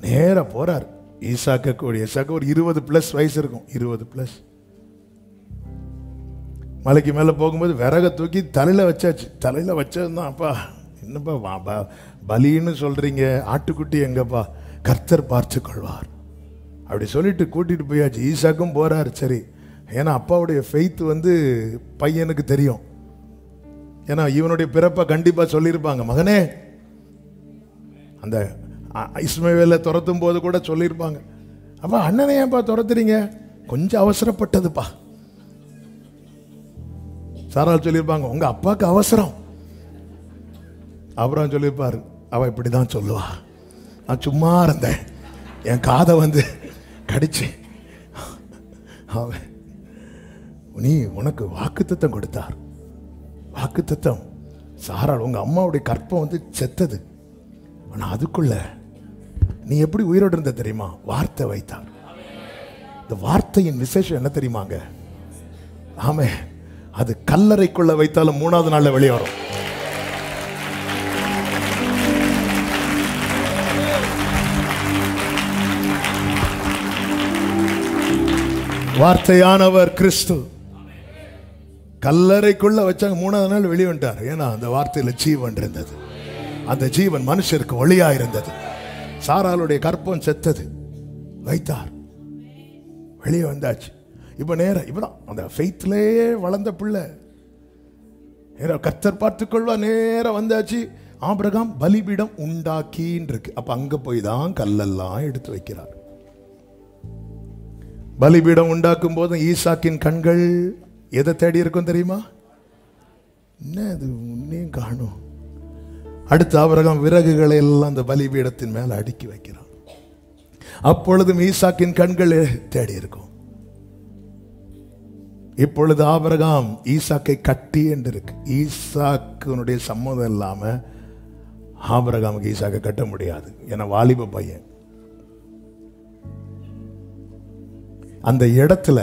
நேர போறார் ஈசாக்கு கூடிய ஒரு 20+ வயசு இருக்கும், 20+. மலைக்கு மேல போகும்போது விறக தூக்கி தலையில வச்சாச்சு. தலையில வச்சதுதான், அப்பா என்னப்பா பலின்னு சொல்றீங்க, ஆட்டுக்குட்டி எங்கப்பா, கர்த்தர் பார்த்து கொள்வார் அப்படி சொல்லிட்டு கூட்டிட்டு போயாச்சு. ஈசாக்கும் போறாரு. சரி, ஏன்னா அப்பாவுடைய ஃபெய்த் வந்து பையனுக்கு தெரியும். ஏன்னா இவனுடைய பிறப்பை கண்டிப்பா சொல்லியிருப்பாங்க. மகனே, அந்த இஸ்மவேலை துரத்தும் போது கூட சொல்லியிருப்பாங்க. அப்பா அண்ணனை ஏன்பா துரத்துறீங்க? கொஞ்சம் அவசரப்பட்டதுப்பா. சாரால் சொல்லியிருப்பாங்க, உங்க அப்பாவுக்கு அவசரம். அப்புறம் சொல்லியிருப்பாரு, அவ இப்படிதான் சொல்லுவா, நான் சும்மா இருந்தேன், என் காதை வந்து கடிச்சு. நீ உனக்கு வாக்குத்தத்தம் கொடுத்தார். வாக்குத்தத்தம், சாரால் உங்க அம்மாவுடைய கற்பம் வந்து செத்தது, ஆனா அதுக்குள்ள நீ எப்படி உயிரோடு இருந்த தெரியுமா? வார்த்தை வைத்தார். இந்த வார்த்தையின் விசேஷம் என்ன தெரியுமாங்க? ஆமே, அது கல்லறைக்குள்ள வைத்தாலும் 3வது நாள்ல வெளியே வரும். வார்த்தையானவர் கிறிஸ்து. கல்லறைக்குள்ள வச்சாங்க, 3வது நாள் வெளியே வந்துட்டார். ஏன்னா அந்த வார்த்தையில ஜீவன் இருந்தது. அந்த ஜீவன் மனுஷருக்கு ஒளியா இருந்தது. சாராளுடைய கற்பம் செத்தது, வைத்தார், வெளியே வந்தாச்சு. இப்ப நேரம் இப்பதான் அந்த ஃபெய்த்லயே வளர்ந்த பிள்ளை, கர்த்தர் பார்த்துக்கொள்வா, நேரம் வந்தாச்சு. ஆபிரகாம் பலிபீடம் உண்டாக்கின்னு இருக்கு. அப்ப அங்க போய் தான் கல்லெல்லாம் எடுத்து வைக்கிறார். பலிபீடம் உண்டாக்கும் போது ஈசாக்கின் கண்கள் எதை தேடி இருக்கும் தெரியுமா? என்ன அது உன்னையும் காணும். அடுத்து ஆபிரகாம் விறகுகளை எல்லாம் அந்த பலிபீடத்தின் மேல அடுக்கி வைக்கிறான். அப்பொழுதும் ஈசாக்கின் கண்கள் தேடி இருக்கும். இப்பொழுது ஆபிரகாம் ஈசாக்கை கட்டி என்று இருக்கு. ஈசாக்கினுடைய சம்மதம் இல்லாம ஆபிரகாமுக்கு ஈசாக்கை கட்ட முடியாது. ஏன்னா வாலிப பையன். அந்த இடத்துல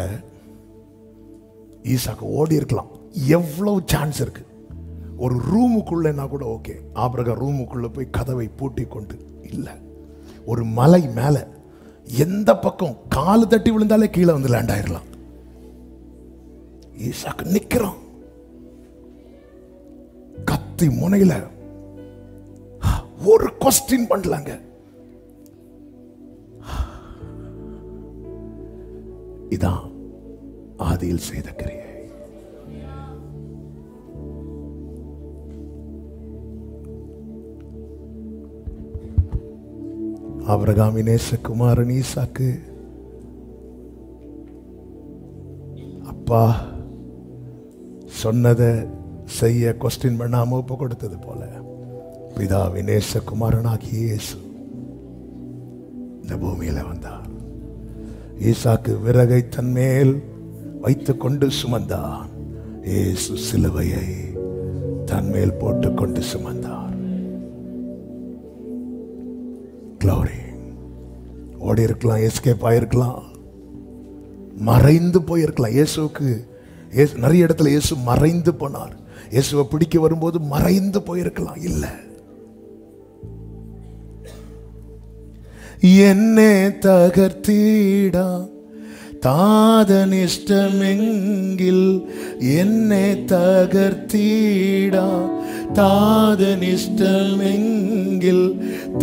ஈசாக்கு ஓடி இருக்கலாம். எவ்வளவு சான்ஸ் இருக்கு. ஒரு ரூமுக்குள்ளனா கூட ஓகே, ஆபிரகாம் ரூமுக்குள்ள போய் கதவை பூட்டி கொண்டு இல்ல, ஒரு மலை மேல எந்த பக்கம் காலு தட்டி விழுந்தாலே கீழே வந்து லேண்ட் ஆயிடலாம். ஈசாக்கு நிக்கிறான், கத்தி முனையில ஒரு கொஸ்டின் பண்ணலாங்க. இதான் ஆதியில் செய்த கிரியை. ஆபிரகாமின் நேசகுமாரன் ஈசாக்கு அப்பா சொன்னதை செய்ய கொஸ்டின் பண்ணாம ஒப்பு கொடுத்தது போல பிதாவின் நேசகுமாரனாகிய இயேசு இந்த பூமியில வந்தார். ஈசாக்கு விறகை தன்மேல் வைத்துக் கொண்டு சுமந்தான். இயேசு சிலுவையை தன்மேல் போட்டுக் கொண்டு சுமந்தார். Glory. ஓடி இருக்கலாம், எஸ்கேப் ஆயிருக்கலாம், மறைந்து போயிருக்கலாம். இயேசுக்கு நிறைய இடத்துல இயேசு மறைந்து போனார். இயேசுவை பிடிக்க வரும்போது மறைந்து போயிருக்கலாம். இல்ல, என்னை தகர்த்தீடா தாதனிஷ்டமெங்கில், என்னை தகர்த்தீடா தாதனிஷ்டமெங்கில்,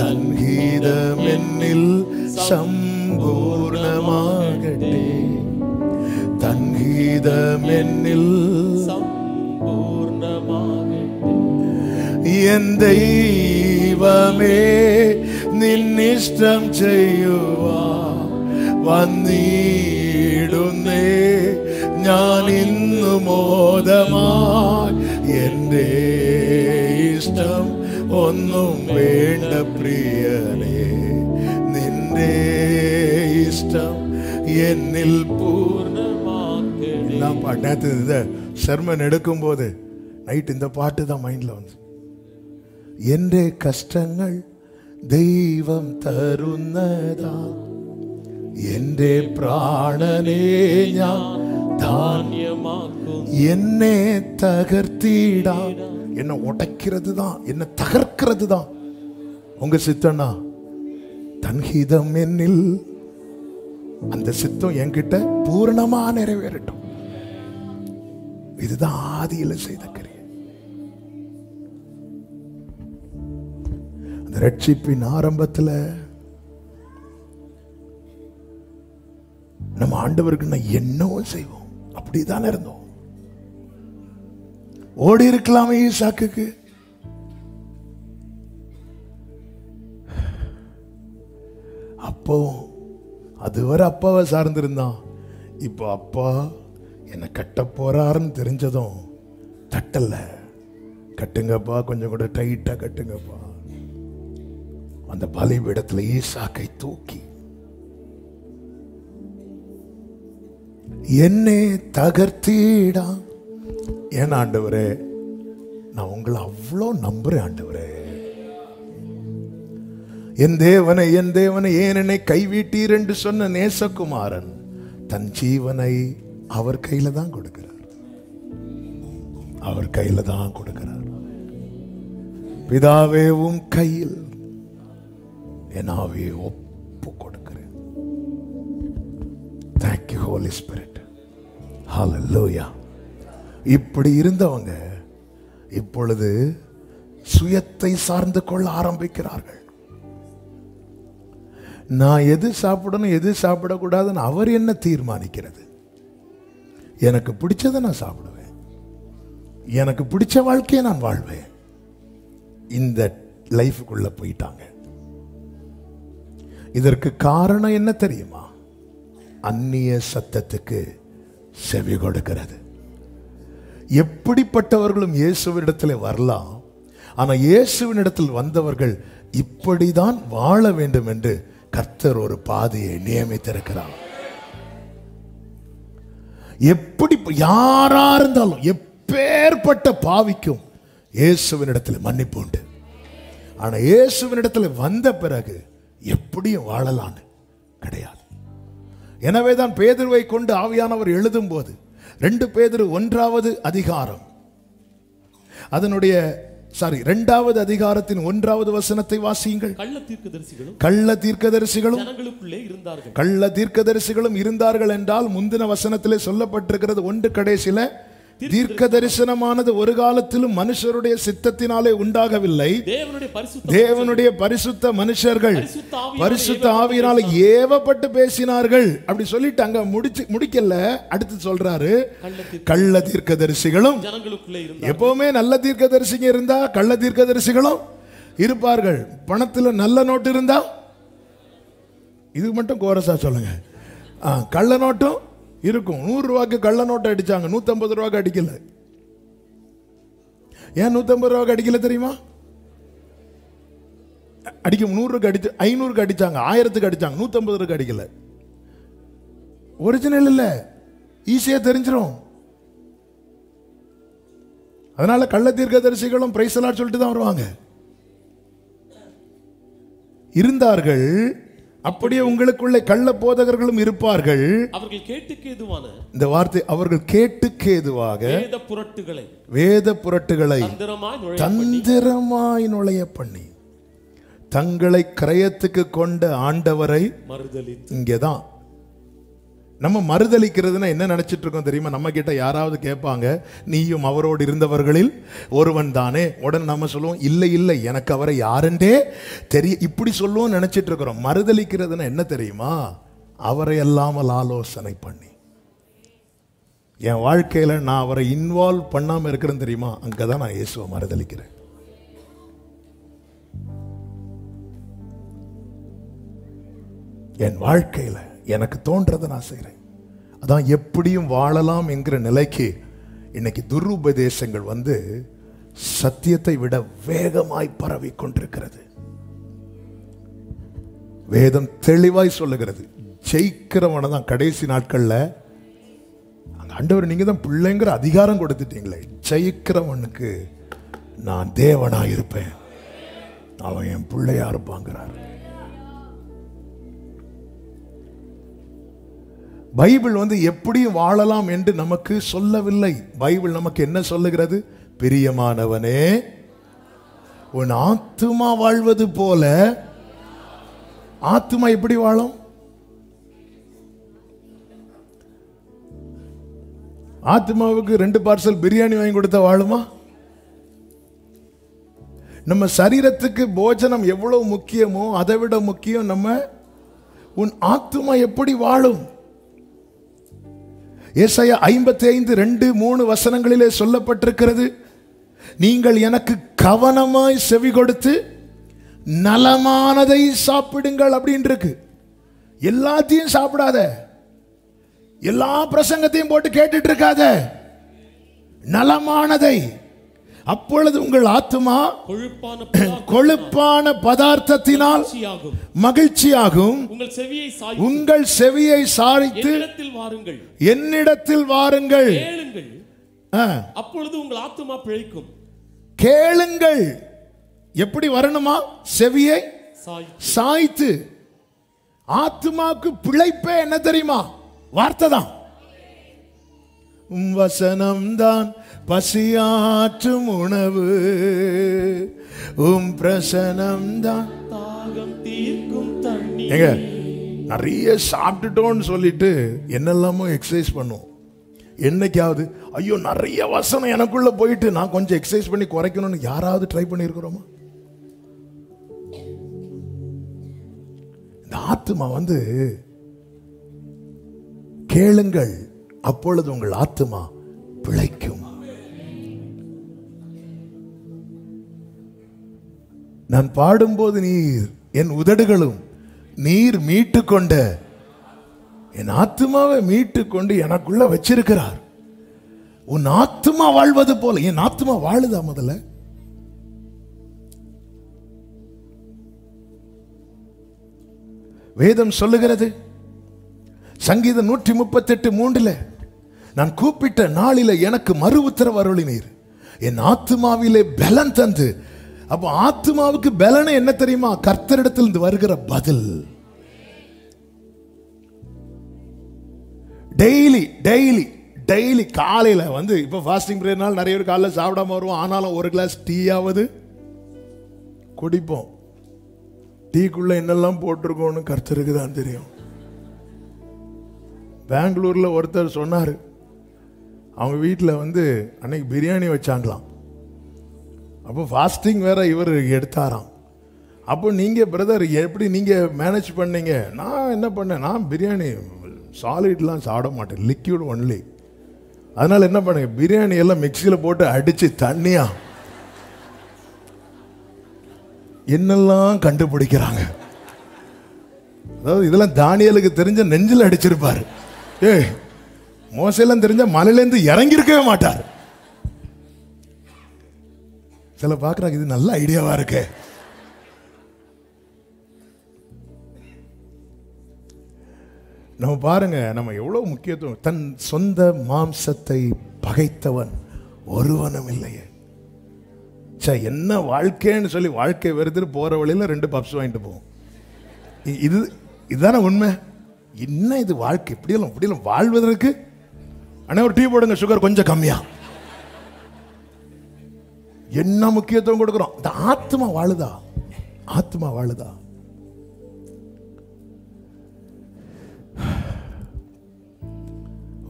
தன்ஹீதமென்னில் சம்பூர்ணமாகட்டே, தன்ஹீதமென்னில் சம்பூர்ணமாகட்டே. என் தெய்வமே നിന്നിഷ്ടം ചെയ്യുവാൻ വന്നിടുന്നേ ഞാൻ ഇന്നു മോദമായി. എൻ്റെ ഇഷ്ടം ഒന്നും വേണ്ട പ്രിയനേ, നിന്റെ ഇഷ്ടം എന്നിൽ പൂർണ്ണമാക്കണേ. நான் பாட்டு இந்த சர்மன் எடுக்கும்போது நைட் இந்த பாட்டு தான் மைண்ட்ல வந்து, എൻ്റെ കഷ്ടങ്ങൾ ദൈവം തരുന്നതാ, എൻ്റെ പ്രാണനെ ഞാൻ ധാന്യമാക്കും. എന്നെ தகர்த்தீடா, என்ன உடைக்கிறது தான், என்ன தகர்க்கிறது தான் உங்க சித்தம்னா, தன்ஹீதம் என்னில், அந்த சித்தம் என்கிட்ட பூரணமா நிறைவேறட்டும். இதுதான் ஆதியில செய்த கிரியை. அந்த ரட்சிப்பின் ஆரம்பத்துல நம்ம ஆண்டவருக்கு என்னவோ செய்வோம், அப்படிதான் இருந்தோம். ஓடி இருக்கலாமே ஈசாக்குக்கு, அப்போ அதுவரை அப்பாவை சார்ந்திருந்தான். இப்போ அப்பா என்ன கட்ட போறாருன்னு தெரிஞ்சதும் தட்டல்ல, கட்டுங்கப்பா, கொஞ்சம் கூட டைட்டா கட்டுங்கப்பா. அந்த பலிபீடத்துல ஈசாக்கை தூக்கி, என்னை தகர்த்தீடா. ஏன் ஆண்டவரே, நான் உங்களை அவ்வளோ நம்புறேன் ஆண்டவரே. என் தேவனை என் தேவனை ஏன் என்னை கைவிட்டீர் என்று சொன்ன நேசகுமாரன் தன் ஜீவனை அவர் கையில தான் கொடுக்கிறார், அவர் கையில தான் கொடுக்கிறார். பிதாவே உம் கையில் என் ஆவியை ஒப்பு கொடுக்கிறேன். Thank you Holy Spirit. Hallelujah. இப்படி இருந்தவங்க இப்பொழுது சுயத்தை சார்ந்து கொள்ள ஆரம்பிக்கிறார்கள். நான் எது சாப்பிடணும் எது சாப்பிடக்கூடாதுன்னு அவர் என்ன தீர்மானிக்கிறது? எனக்கு பிடிச்சதை நான் சாப்பிடுவேன், எனக்கு பிடிச்ச வாழ்க்கையை நான் வாழ்வேன். இந்த லைஃபுக்குள்ள போயிட்டாங்க. இதற்கு காரணம் என்ன தெரியுமா? அந்நிய சத்தத்துக்கு செவி கொடுக்கிறது. எப்படிப்பட்டவர்களும் இயேசுவினிடத்தில் வரலாம், ஆனா இயேசுவினிடத்தில் வந்தவர்கள் இப்படிதான் வாழ வேண்டும் என்று கர்த்தர் ஒரு பாதையை நியமித்திருக்கிறார். எப்படி யாரா இருந்தாலும், எப்பேற்பட்ட பாவிக்கும் இயேசுவினிடத்தில் மன்னிப்பு உண்டு. ஆனா இயேசுவினிடத்தில் வந்த பிறகு எப்படியும் வாழலான்னு கிடையாது. எனவேதான் பேதுருவை கொண்டு ஆவியானவர் எழுதும் போது 2 பேதுரு 1வது அதிகாரம் அதனுடைய 2வது அதிகாரத்தின் 1வது வசனத்தை வாசியுங்கள். கள்ள தீர்க்கதரிசிகளும் கள்ள தீர்க்கதரிசிகளும் இருந்தார்கள் என்றால் முந்தின வசனத்திலே சொல்லப்பட்டிருக்கிறது. 1 கடைசியில தீர்க்க தரிசனமானது ஒரு காலத்திலும் மனுஷருடைய சித்தத்தினாலே உண்டாகவில்லை, தேவனுடைய பரிசுத்த மனுஷர்கள் பரிசுத்த ஆவியினாலே ஏவப்பட்டு பேசினார்கள். அப்படி சொல்லிட்டு அங்க முடிக்கல. அடுத்து சொல்றாரு, கள்ள தீர்க்கதரிசிகளும். எப்பவுமே நல்ல தீர்க்கதரிசிங்க இருந்தா கள்ள தீர்க்கதரிசிகளும் இருப்பார்கள். பணத்துல நல்ல நோட்டு இருந்தா இது மட்டும் கோரஸா சொல்லுங்க. கள்ள நோட்டும் இருக்கும். 100 ரூபாய்க்கு கள்ள நோட்டை அடிச்சாங்க, 150 ரூபாய்க்கு அடிக்கல. ஏன் 150 ரூபாய்க்கு அடிக்கல தெரியுமா? அடிக்க 100க்கு அடிச்சு 500க்கு அடிச்சாங்க, 1000க்கு அடிச்சாங்க, 150 ரூபாய்க்கு அடிக்கல. ஒரிஜினல் இல்ல, ஈஸியா தெரிஞ்சிடும். அதனால கள்ள தீர்க்கதரிசிகளும் பிரைஸ் எல்லாம் சொல்லிட்டு தான் வருவாங்க. இருந்தார்கள், அப்படியே உங்களுக்குள்ளே கள்ள போதகர்களும் இருப்பார்கள். அவர்கள் கேட்டுக்கு ஏதுவான, இந்த வார்த்தை, அவர்கள் கேட்டுக்கு ஏதுவாக வேத புரட்டுகளை தந்திரமாய் நுழைய பண்ணி தங்களை கிரயத்துக்கு கொண்ட ஆண்டவரை மறுதலித்து. இங்கேதான் நம்ம மறுதலிக்கிறதுனா என்ன நினைச்சிட்டு இருக்கோம் தெரியுமா? நம்ம கிட்ட யாராவது கேட்பாங்க, நீயும் அவரோடு இருந்தவர்களில் ஒருவன் தானே? உடனே நம்ம சொல்லுவோம், இல்லை இல்லை, எனக்கு அவரை யாருண்டே தெரியும், இப்படி சொல்லுவோம் நினைச்சிட்டு இருக்கிறோம். மறுதலிக்கிறதுனா என்ன தெரியுமா? அவரை அல்லாமல் ஆலோசனை பண்ணி. என் வாழ்க்கையில நான் அவரை இன்வால்வ் பண்ணாம இருக்கிறேன் தெரியுமா? அங்கதான் நான் இயேசுவை மறுதலிக்கிறேன். என் வாழ்க்கையில எனக்கு தோன்றதை நான் செய்கிறேன். அதான் எப்படியும் வாழலாம் என்கிற நிலைக்கு இன்னைக்கு துருபதேசங்கள் வந்து சத்தியத்தை விட வேகமாய் பரவி கொண்டிருக்கிறது. வேதம் தெளிவாய் சொல்லுகிறது, ஜெயிக்கிறவனை தான் கடைசி நாட்கள்ல ஆண்டவர் நீங்க தான் பிள்ளைங்கிற அதிகாரம் கொடுத்துட்டீங்களே, ஜெயிக்கிறவனுக்கு நான் தேவனா இருப்பேன், அவன் என் பிள்ளையா இருப்பாங்கிறார். பைபிள் வந்து எப்படி வாழலாம் என்று நமக்கு சொல்லவில்லை. பைபிள் நமக்கு என்ன சொல்லுகிறது? பிரியமானவனே, உன் ஆத்துமா வாழ்வது போல. ஆத்துமா எப்படி வாழும்? ஆத்துமாவுக்கு 2 பார்சல் பிரியாணி வாங்கி கொடுத்தா வாழுமா? நம்ம சரீரத்துக்கு போஜனம் எவ்வளவு முக்கியமோ அதை விட முக்கியம் நம்ம உன் ஆத்துமா எப்படி வாழும். ஏசாயா 55:2-3 வசனங்களிலே சொல்லப்பட்டிருக்கிறது, நீங்கள் எனக்கு கவனமாய் செவி கொடுத்து நலமானதை சாப்பிடுங்கள் அப்படின்னு இருக்கு. எல்லாத்தையும் சாப்பிடாத, எல்லா பிரசங்கத்தையும் போட்டு கேட்டுட்டு இருக்காத, நலமானதை. அப்பொழுது உங்கள் ஆத்துமா கொழுப்பான பதார்த்தத்தினால் மகிழ்ச்சியாகும். உங்கள் செவியை சாய்த்து என்னிடத்தில் வாருங்கள், அப்பொழுது உங்கள் ஆத்துமா பிழைக்கும். கேளுங்கள். எப்படி வரணுமா? செவியை சாய்த்து. ஆத்துமாக்கு பிழைப்பே என்ன தெரியுமா? வார்த்தை தான். வசனம்தான் பசியாற்றும் உணவு, பிரசனம்தான் தாகம் தீர்க்கும் தண்ணீர். ஏங்க, நிறைய சாப்பிட்டுட்டோன்னு சொல்லிட்டு என்னெல்லாமோ எக்ஸசைஸ் பண்ணுவோம். என்னைக்காவது ஐயோ நிறைய வசனம் எனக்குள்ள போயிட்டு நான் கொஞ்சம் எக்ஸசைஸ் பண்ணி குறைக்கணும்னு யாராவது ட்ரை பண்ணியிருக்கிறோமா? இந்த ஆத்துமா வந்து கேளுங்கள், அப்பொழுது உங்கள் ஆத்துமா பிழைக்கும். நான் பாடும்போது நீர் என் உதடுகளும் நீர் மீட்டு கொண்ட என் ஆத்துமாவை மீட்டு கொண்டு எனக்குள்ள வச்சிருக்கிறார். உன் ஆத்துமா வாழ்வது போல. என் ஆத்துமா வாழுதா? முதல்ல வேதம் சொல்லுகிறது, சங்கீதம் 138:3, நான் கூப்பிட்ட நாளில எனக்கு மறு உத்தரவு அருளினீர், என் ஆத்துமாவிலே பலன் தந்து. அப்போ ஆத்துமாவுக்கு பலனை என்ன தெரியுமா? கர்த்தரிடத்தில் வருகிற பதில். டெய்லி டெய்லி டெய்லி காலையில வந்து, இப்ப ஃபாஸ்டிங் பிரேயர்னால நிறைய பேர் காலைல சாப்பிடாம வருவோம். ஆனாலும் ஒரு கிளாஸ் டீயாவது குடிப்போம். டீக்குள்ள என்னெல்லாம் போட்டிருக்கோன்னு கர்த்தருக்கு தான் தெரியும். பெங்களூர்ல ஒருத்தர் சொன்னாரு, அவங்க வீட்டில் வந்து அன்னைக்கு பிரியாணி வச்சாங்களாம். அப்போ ஃபாஸ்டிங் வேற இவர் எடுத்தாராம். அப்போ நீங்க பிரதர் எப்படி நீங்க மேனேஜ் பண்ணீங்க? நான் என்ன பண்ணேன், நான் பிரியாணி சாலிட்லாம் சாப்பிட மாட்டேன், லிக்யூட் ஒன்லி. அதனால என்ன பண்ணுங்க, பிரியாணி எல்லாம் மிக்சியில் போட்டு அடிச்சு தண்ணியா என்னெல்லாம் கண்டுபிடிக்கிறாங்க. அதாவது இதெல்லாம் தானியேலுக்கு தெரிஞ்ச நெஞ்சில் அடிச்சிருப்பாரு. மோசெல்லாம் தெரிஞ்ச மலையிலேருந்து இறங்கியிருக்கவே மாட்டார். சில பார்க்குறாங்க இது நல்ல ஐடியாவா இருக்கு. நம்ம பாருங்க, நம்ம எவ்வளவு முக்கியத்துவம். தன் சொந்த மாம்சத்தை பகைத்தவன் ஒருவனும் இல்லையே. என்ன வாழ்க்கைன்னு சொல்லி வாழ்க்கை வெறுத்து போற வழியில 2 பப்ஸ் வாங்கிட்டு போவோம். இதுதானே உண்மை. என்ன இது வாழ்க்கை? இப்படியெல்லாம் வாழ்வதற்கு அண்ணா ஒரு டீ போடுங்க, சுகர் கொஞ்சம் கம்மியா. என்ன முக்கியத்துவம் கொடுக்கிறோம்? இந்த ஆத்மா வாழுதா? ஆத்மா வாழுதா?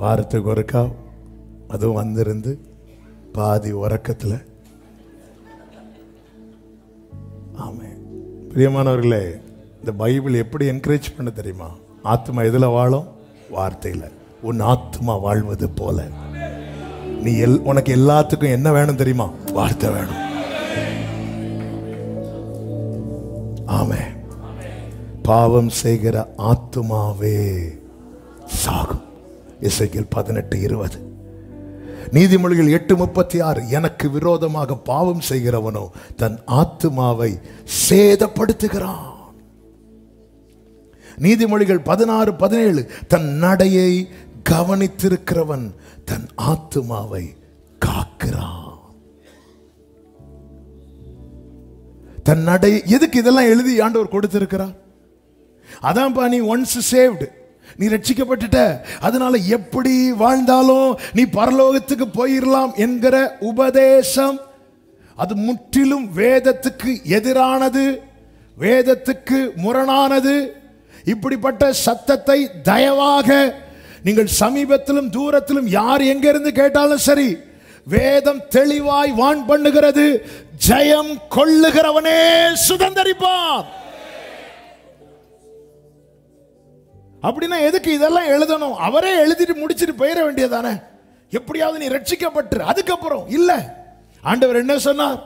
வாரத்துக்கு ஒருக்கா அதுவும் வந்திருந்து பாதி உறக்கத்தில். ஆமே பிரியமானவர்களே, இந்த பைபிள் எப்படி என்கரேஜ் பண்ண தெரியுமா? ஆத்மா எதுல வாழும்? வார்த்தையில். உன் ஆத்மா வாழ்வது போல நீ உனக்கு எல்லாத்துக்கும் என்ன வேணும் தெரியுமா? வார்த்தை வேணும். ஆமே. பாவம் செய்கிற ஆத்மாவே சாகும். எசேக்கியேல் 18:20. நீதிமொழிகள் 8:36. எனக்கு விரோதமாக பாவம் செய்கிறவனோ தன் ஆத்துமாவை சேதப்படுத்துகிறான். நீதிமொழிகள் 16:17. தன் நடையை கவனித்திருக்கிறவன் தன் ஆத்துமாவை காக்கிறான். தன் நடை. எதுக்கு இதெல்லாம் எழுதி ஆண்டவர் கொடுத்திருக்கிறார்? அதான்ப்பா, நீ ஒன்ஸ் சேவ்டு, நீ ரட்சிக்கப்பட்டுட்ட, அதனால எப்படி வாழ்ந்தாலும் நீ பரலோகத்துக்கு போயிடலாம் என்கிற உபதேசம் அது முற்றிலும் வேதத்துக்கு எதிரானது, வேதத்துக்கு முரணானது. இப்படிப்பட்ட சத்தத்தை தயவாக நீங்கள் சமீபத்திலும் தூரத்திலும் யார் எங்க இருந்து கேட்டாலும் சரி, வேதம் தெளிவாய் வான் பண்ணுகிறது, ஜெயம் கொள்ளுகிறவனே சுதந்தரிப்பான். அப்படின்னா எதுக்கு இதெல்லாம் எழுதணும்? அவரே எழுதிட்டு முடிச்சிட்டு போயிட வேண்டியதானே. எப்படியாவது நீ ரட்சிக்கப்பட்டு அதுக்கப்புறம் இல்ல. ஆண்டவர் என்ன சொன்னார்?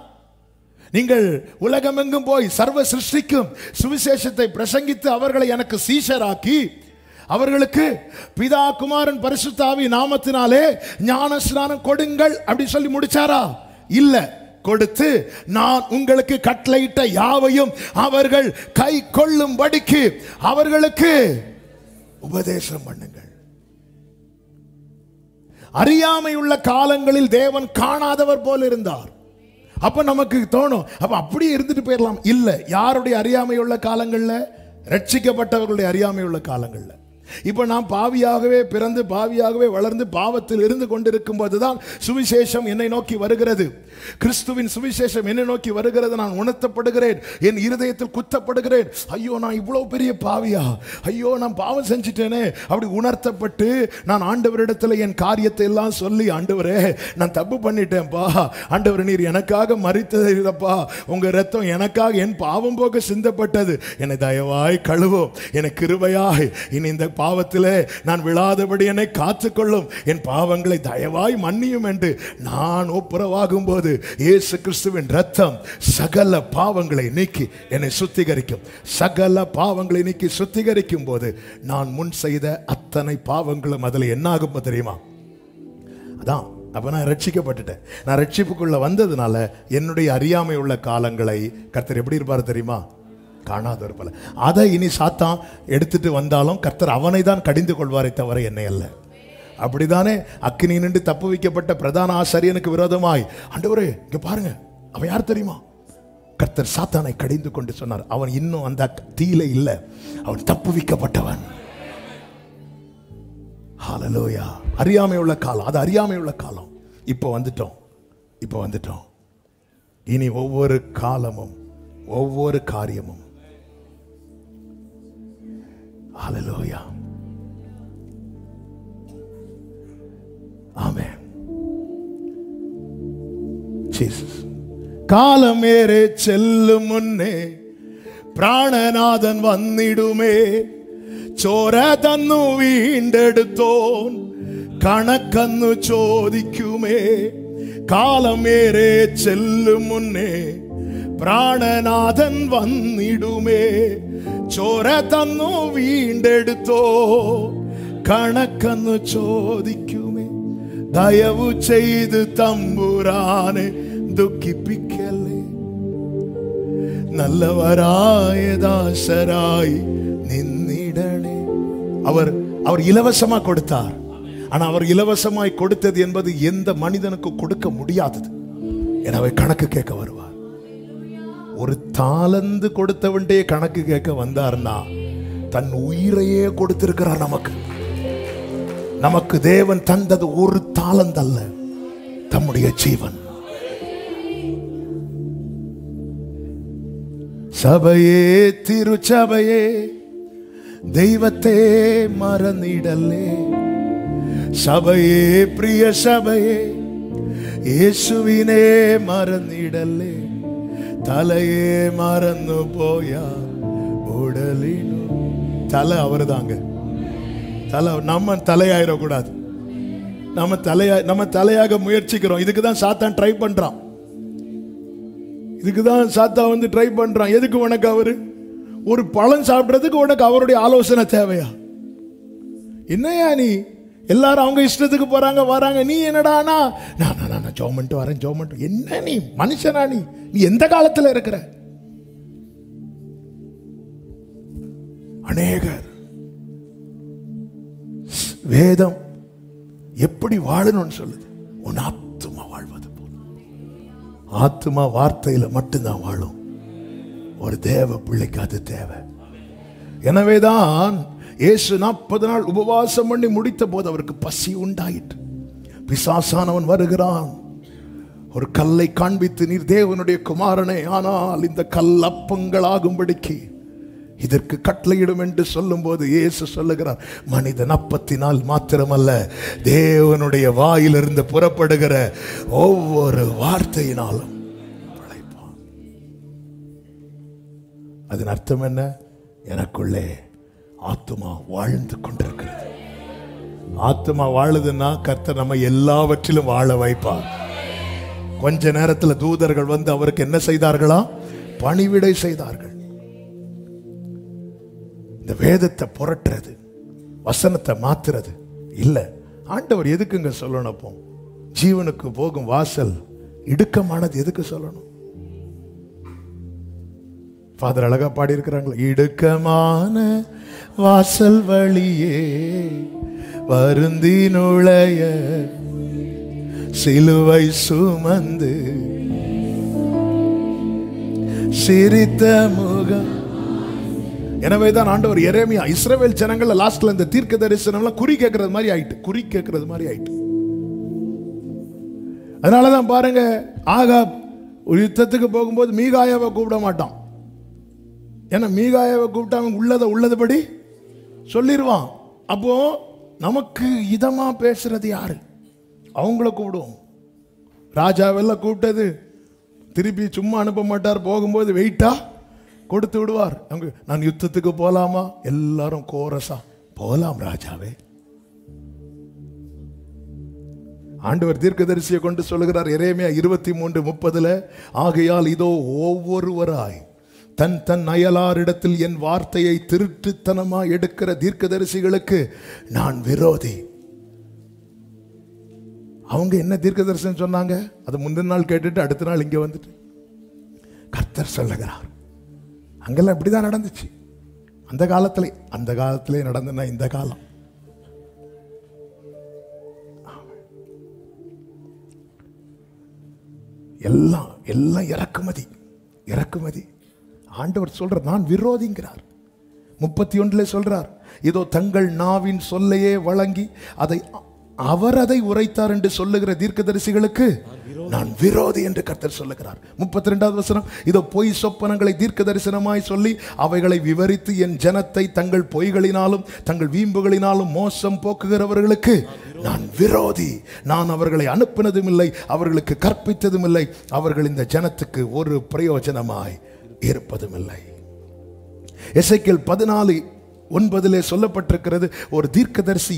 நீங்கள் உலகமெங்கும் போய் சர்வ சிருஷ்டிக்கும் சுவிசேஷத்தை பிரசங்கித்து அவர்களை எனக்கு சீஷராக்கி அவர்களுக்கு பிதா குமாரன் பரிசுத்த ஆவி நாமத்தினாலே ஞான ஸ்நானம் கொடுங்கள் அப்படி சொல்லி முடிச்சாரா? இல்ல. கொடுத்து நான் உங்களுக்கு கட்டளையிட்ட யாவையும் அவர்கள் கை கொள்ளும்படிக்கு அவர்களுக்கு உபதேசம் பண்ணுங்கள். அறியாமை உள்ள காலங்களில் தேவன் காணாதவர் போல இருந்தார். அப்ப நமக்கு தோணும், அப்ப அப்படியே இருந்துட்டு போயிடலாம். இல்ல. யாருடைய அறியாமை உள்ள காலங்கள்ல? ரட்சிக்கப்பட்டவர்களுடைய அறியாமை உள்ள காலங்கள்ல. இப்ப நாம் பாவியாகவே பிறந்து பாவியாகவே வளர்ந்து பாவத்தில் இருந்து கொண்டிருக்கும் போதுதான் சுவிசேஷம் என்னை நோக்கி வருகிறது. கிறிஸ்துவின் சுவிசேஷம் என்னை நோக்கி வருகிறது. நான் உணர்த்தப்படுகிறேன், என் இருதயத்தில் குத்தப்படுகிறேன். ஐயோ, நான் இவ்வளவு பெரிய பாவியா, ஐயோ நான் பாவம் செஞ்சிட்டேனே. அப்படி உணர்த்தப்பட்டு நான் ஆண்டவரிடத்தில் என் காரியத்தை எல்லாம் சொல்லி, ஆண்டவரே நான் தப்பு பண்ணிட்டேன்ப்பா, ஆண்டவர் நீர் எனக்காக மரித்தது இல்லப்பா, உங்க ரத்தம் எனக்காக என் பாவம் போக சிந்தப்பட்டது, என்னை தயவாய் கழுவும், எனக்கு கிருபையாய் இனி இந்த பாவத்திலே நான் விழாதபடி என்னை காத்துக்கொள்ளும், என் பாவங்களை தயவாய் மன்னியும் என்று நான் ஒப்புரவாகும் போது இயேசு கிறிஸ்துவின் ரத்தம் சகல பாவங்களை நீக்கி என்னை சுத்திகரிக்கும். சகல பாவங்களை நீக்கி சுத்திகரிக்கும் போது நான் முன் செய்த அத்தனை பாவங்களும் அதில் என்ன ஆகும் தெரியுமா? அதான். அப்ப நான் ரட்சிக்கப்பட்டுட்டேன். நான் ரட்சிப்புக்குள்ள வந்ததுனால என்னுடைய அறியாமை உள்ள காலங்களை கர்த்தர் எப்படி இருப்பார் தெரியுமா? காணாதவர் போல. அதை இனி சாத்தான் எடுத்துட்டு வந்தாலும் கர்த்தர் அவனை தான் கடிந்து கொள்வாரை தவிர என்னை அல்ல. அப்படிதானே அக்கினி நின்று தப்பு வைக்கப்பட்ட பிரதான ஆசாரியனுக்கு விரோதமாய் ஆண்டவரே இங்க பாருங்க, அவன் யார் தெரியுமா? கர்த்தர் சாத்தானை கடிந்து கொண்டு சொன்னார், அவன் இன்னும் அந்த தீயில இல்ல, அவன் தப்பு வைக்கப்பட்டவன். ஹல்லேலூயா. அறியாமை உள்ள காலம், அது அறியாமை உள்ள காலம். இப்போ வந்துட்டோம். இனி ஒவ்வொரு காலமும் ஒவ்வொரு காரியமும் ஹல்லேலூயா. ஆமென். ஜீசஸ். காலமேறே செல்லும் முன்னே പ്രാണനാഥൻ വന്നിടുമേ. ചോര തന്നു വീണ്ടെടുത്തോൻ കണക്കന്നു ചോദിക്കുമേ. കാലമേറെ ചെല്ലും മുന്നേ പ്രാണനാഥൻ വന്നിടുമേ. ചോര തന്നു വീണ്ടെടുത്തോ കണക്കന്നു ചോദിക്കുമേ. ദയവു ചെയ്ത് തമ്പുരാനെ ദുഃഖിപ്പിക്കല്ലേ. நல்லவராய தாசராய் நின்னிடனே. அவர் இலவசமா கொடுத்தார். ஆனா அவர் இலவசமாய் கொடுத்தது என்பது எந்த மனிதனுக்கு கொடுக்க முடியாதது. எனவே கணக்கு கேட்க வருவார். ஒரு தாலந்து கொடுத்தவன்டே கணக்கு கேட்க வந்தார்னா தன் உயிரையே கொடுத்திருக்கிறார் நமக்கு. நமக்கு தேவன் தந்தது ஒரு தாலந்து அல்ல, தம்முடைய ஜீவன். சபையே திருச்சபையே தெய்வத்தே மறந்திடலே. சபையே பிரிய சபையே இயேசுவினே மறந்திடலே. தலையே மறந்து போயா உடலினு. தலை அவர் தாங்க. தலை நம்ம தலையாயிடக்கூடாது. நம்ம தலையாக முயற்சிக்கிறோம். இதுக்கு தான் சாத்தான் ட்ரை பண்றான். இதுக்குதான் சாத்தா வந்து ட்ரை பண்றான். எதுக்கு உனக்கு அவரு ஒரு பழம் சாப்பிடுறதுக்கு உனக்கு அவருடைய ஆலோசனை தேவையா? என்னையா நீ எல்லாரும் அவங்க இஷ்டத்துக்கு போறாங்க வராங்க, நீ என்னடானா நான் ஜோமெண்ட் வரேன் ஜோமெண்ட். என்ன நீ மனுஷனா? நீ எந்த காலத்துல இருக்கிற? அநேகர் வேதம் எப்படி வாழணும்னு சொல்லுது. உன் ஆத்துமா வாழ்வது போல. ஆத்துமா வார்த்தையில மட்டும்தான் வாழும். ஒரு தேவ பிள்ளைக்கு அது தேவை. எனவேதான் இயேசு 40 நாள் உபவாசம் பண்ணி முடித்த போது அவருக்கு பசி உண்டாயிற்று. பிசாசானவன் வருகிறான், ஒரு கல்லை காண்பித்து, நீர் தேவனுடைய குமாரனே, ஆனால் இந்த கல் அப்பங்களாகும்படிக்கு இதற்கு கட்டளையிடும் என்று சொல்லும் போது இயேசு சொல்லுகிறார், மனிதன் அப்பத்தினால் மாத்திரமல்ல தேவனுடைய வாயிலிருந்து புறப்படுகிற ஒவ்வொரு வார்த்தையினாலும் பிழைப்பான். அதன் அர்த்தம் என்ன? எனக்குள்ளே ஆத்துமா வாழ்ந்து கொண்டிருக்கிறது. ஆத்துமா வாழுதுன்னா கர்த்தர் நம்ம எல்லாவற்றிலும் வாழ வைப்பார். கொஞ்ச நேரத்தில் தூதர்கள் வந்து அவருக்கு என்ன செய்தார்களா? பணிவிடை செய்தார்கள். இந்த வேதத்தை புரட்டுறது, வசனத்தை மாத்துறது இல்ல. ஆண்டவர் எதுக்குங்க சொல்லணும்? அப்போ ஜீவனுக்கு போகும் வாசல் இடுக்கமானது எதுக்கு சொல்லணும்? ஃபாதர் அழகா பாடி இருக்கிறாங்களா, இடுக்கமான வாசல் வழியே வருந்தி நுழைய சிலுவை சுமந்து சிரித்த முகம். எனவேதான் ஆண்டவர் எரேமியா இஸ்ரவேல் ஜனங்கள் லாஸ்ட்ல இந்த தீர்க்க தரிசனம்லாம் குறி கேட்கறது மாதிரி ஆயிட்டு. அதனாலதான் பாருங்க, ஆகாப் ஒரு யுத்தத்துக்கு போகும்போது மீகாயாவை கூப்பிட மாட்டான். ஏன்னா மீகாயாவை கூப்பிட்டு அவன் உள்ளதபடி சொல்லிடுவான். அப்போ நமக்கு இதமா பேசுறது யாரு? அவங்கள கூப்பிடுவோம். ராஜாவெல்லாம் கூப்பிட்டது திருப்பி சும்மா அனுப்ப மாட்டார். போகும்போது வெயிட்டா கொடுத்து விடுவார். அவங்க நான் யுத்தத்துக்கு போலாமா? எல்லாரும் கோரஸா போலாம் ராஜாவே. ஆண்டவர் தீர்க்கதரிசியை கொண்டு சொல்லுகிறார் எரேமியா 23:30, ஆகையால் இதோ ஒவ்வொருவராய் தன் தன் அயலாரிடத்தில் என் வார்த்தையை திருட்டுத்தனமா எடுக்கிற தீர்க்கதரிசிகளுக்கு நான் விரோதி. அவங்க என்ன தீர்க்க தரிசனம் சொன்னாங்க, அது முந்தின நாள் கேட்டுட்டு அடுத்த நாள் இங்க வந்துட்டு கர்த்தர் சொல்லுகிறார். அங்கெல்லாம் இப்படிதான் நடந்துச்சு. அந்த காலத்திலே நடந்தனா இந்த காலம். எல்லாம் இறக்குமதி. ஆண்டவர் சொல்ற நான் விரோதிங்கிறார். 31 சொல்றார், இதோ தங்கள் நாவின் சொல்லையே வழங்கி அதை உரைத்தார் என்று சொல்லுகிற தீர்க்கதரிசிகளுக்கு நான் விரோதி என்று கர்த்தர் சொல்லுகிறார். 32வது வசனம், இதோ பொய் சொப்பனங்களை தீர்க்க தரிசனமாய் சொல்லி அவைகளை விவரித்து என் ஜனத்தை தங்கள் பொய்களினாலும் தங்கள் வீம்புகளினாலும் மோசம் போக்குகிறவர்களுக்கு நான் விரோதி. நான் அவர்களை அனுப்பினதும் இல்லை, அவர்களுக்கு கற்பித்ததும் இல்லை. அவர்கள் இந்த ஜனத்துக்கு ஒரு பிரயோஜனமாய் இருப்பதும் இல்லை. எசேக்கியேல் 14:9 சொல்லப்பட்டிருக்கிறது, ஒரு தீர்க்கதரிசி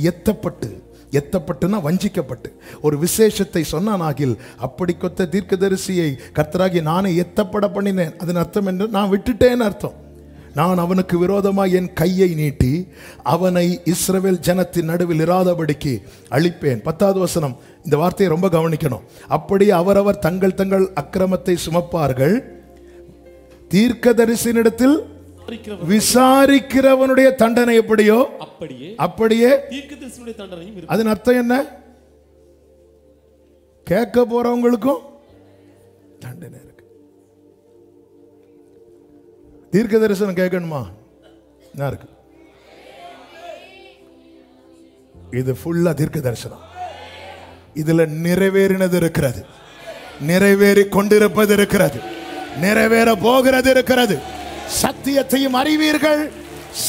எத்தப்பட்டுனா வஞ்சிக்கப்பட்டு ஒரு விசேஷத்தை சொன்னானாகில் அப்படி கொத்த தீர்க்கதரிசியை கர்த்தராகிய நானே எத்தப்பட பண்ணினேன். அதன் அர்த்தம் என்று நான் விட்டுட்டேன்னு அர்த்தம். நான் அவனுக்கு விரோதமாக என் கையை நீட்டி அவனை இஸ்ரவேல் ஜனத்தின் நடுவில் இராதபடிக்கு அழிப்பேன். 10வது வசனம், இந்த வார்த்தையை ரொம்ப கவனிக்கணும். அப்படி அவரவர் தங்கள் தங்கள் அக்கிரமத்தை சுமப்பார்கள், தீர்க்கதரிசியினிடத்தில் விசாரிக்கிறவனுடைய தண்டனை எப்படியோ அப்படியே தீர்க்கதரிசியுடைய தண்டனையும் இருக்கும். அதன் அர்த்தம் என்ன? கேட்க போறவங்களுக்கும் தண்டனை இருக்கு. தீர்க்க தரிசனம் கேட்கணுமா? என்ன இருக்கு? இது ஃபுல்லா தீர்க்க தரிசனம். இதுல நிறைவேறினது இருக்கிறது, நிறைவேறி கொண்டிருப்பது இருக்கிறது, நிறைவேற போகிறது இருக்கிறது. சத்தியத்தையும் அறிவீர்கள்,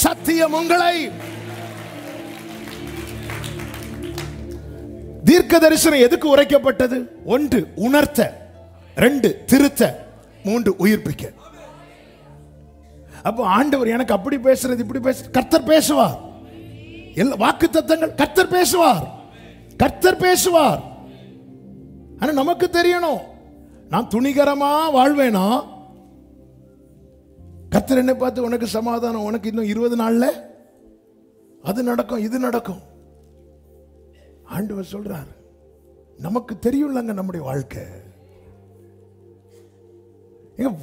சத்தியம் உங்களை. தீர்க்க தரிசனம் எதுக்கு உரைக்கப்பட்டது? 1 உணர்த்த, 2 திருத்த, 3 உயிர்ப்பிக்க. அப்போ ஆண்டவர் எனக்கு அப்படி பேசுறது இப்படி பேச, கர்த்தர் பேசுவார். எல்லா வாக்குத்தத்தங்கள் கர்த்தர் பேசுவார், கர்த்தர் பேசுவார். ஆனா நமக்கு தெரியணும், நான் துணிகரமா வாழ்வேனா? கர்த்தர் என்ன பார்த்து உனக்கு சமாதானம், உனக்கு இன்னும் 20 நாள்ல அது நடக்கும், இது நடக்கும். ஆண்டவர் சொல்றார், நமக்கு தெரியும்லங்க நம்முடைய வாழ்க்கை.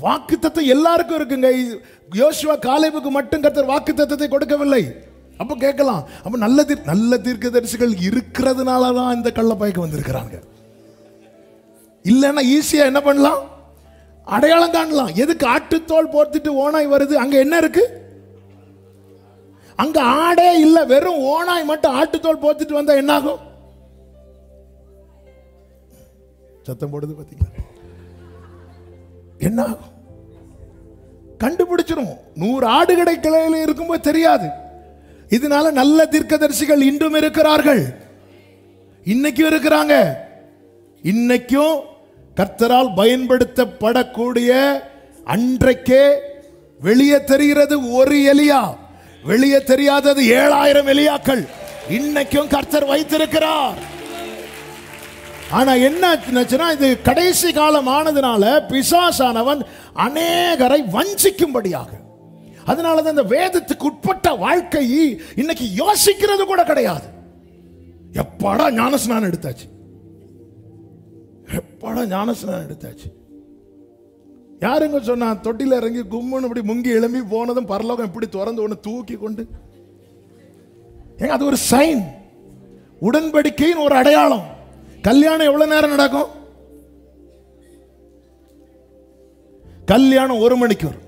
வாக்குத்தத்தம் எல்லாருக்கும் இருக்குங்க. யோசுவா காலேபுக்கு மட்டும் கர்த்தர் வாக்குத்தத்தத்தை கொடுக்கவில்லை. அப்ப கேட்கலாம், அப்ப நல்ல தீர்க்கதரிசிகள் இருக்கிறதுனால தான் இந்த கள்ளப்பயக்கம் வந்திருக்கிறாங்க. இல்லைன்னா ஈஸியா என்ன பண்ணலாம்? அடையாளம் காணலாம். எதுக்கு ஆட்டுத்தோல் போர்த்திட்டு ஓனாய் வருது? அங்க என்ன இருக்கு? அங்க ஆடே இல்ல, வெறும் ஓனாய் மட்டும் ஆட்டுத்தோல் போர்த்திட்டு வந்தா என்ன ஆகும்? சத்தம் போடுது பாத்தீங்களா? என்ன ஆகும்? கண்டுபிடிச்சிரும். 100 ஆடுகடை கிளையில இருக்கும்போது தெரியாது. இதனால நல்ல தீர்க்கதரிசிகள் இன்றும் இருக்கிறார்கள், இன்னைக்கும் இருக்கிறாங்க. இன்னைக்கும் கர்த்தரால் பயன்படுத்தப்படக்கூடிய, அன்றைக்கே வெளியே தெரிகிறது ஒரு எலியா, வெளியே தெரியாதது 7000 எலியாக்கள் இன்னைக்கும் கர்த்தர் வைத்திருக்கிறார். ஆனா என்ன, இது கடைசி காலம் ஆனதுனால பிசாசானவன் அநேகரை வஞ்சிக்கும்படியாக, அதனாலதான் இந்த வேதத்துக்கு உட்பட்ட வாழ்க்கை இன்னைக்கு யோசிக்கிறது கூட கிடையாது. எப்பாடா ஞானஸ்நானம் எடுத்தாச்சு, எப்பாடா ஞானஸ்நானம் எடுத்தாச்சு. யாருங்க சொன்னா தொட்டில இறங்கி கும்முன்னு இப்படி முங்கி எழும்பி போனதும் பரலோகம் இப்படி திறந்து ஒன்று தூக்கி கொண்டு, அது ஒரு சைன், உடன்படிக்கையின் ஒரு அடையாளம். கல்யாணம் எவ்வளவு நேரம் நடக்கும்? கல்யாணம் 1 மணிக்கு வரும்,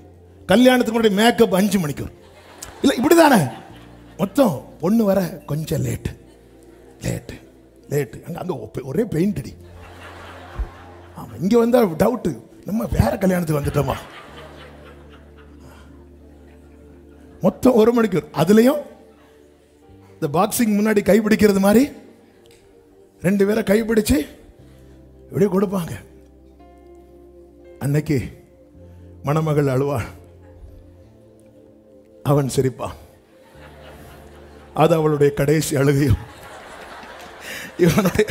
கல்யாணத்துக்கு முன்னாடி மேக்கப் 5 மணிக்கு வரும். இல்ல இப்படிதானே மொத்தம். பொண்ணு வர கொஞ்சம் லேட்டு லேட்டு லேட்டு, அங்க ஒரே பெயிண்ட் அடி. ஆமா, இங்க வந்தா டவுட், நம்ம வேற கல்யாணத்துக்கு வந்துட்டோமா? மொத்தம் 1 மணிக்கு வரும். அதுலயும் இந்த பாக்ஸிங் முன்னாடி கைப்பிடிக்கிறது மாதிரி 2 பேரை கைப்பிடிச்சு இப்படியே கொடுப்பாங்க. அன்னைக்கு மணமகள் அழுவாள், அவன் சிரிப்பான். அது அவளுடைய கடைசி அழுகையும். இவனுடைய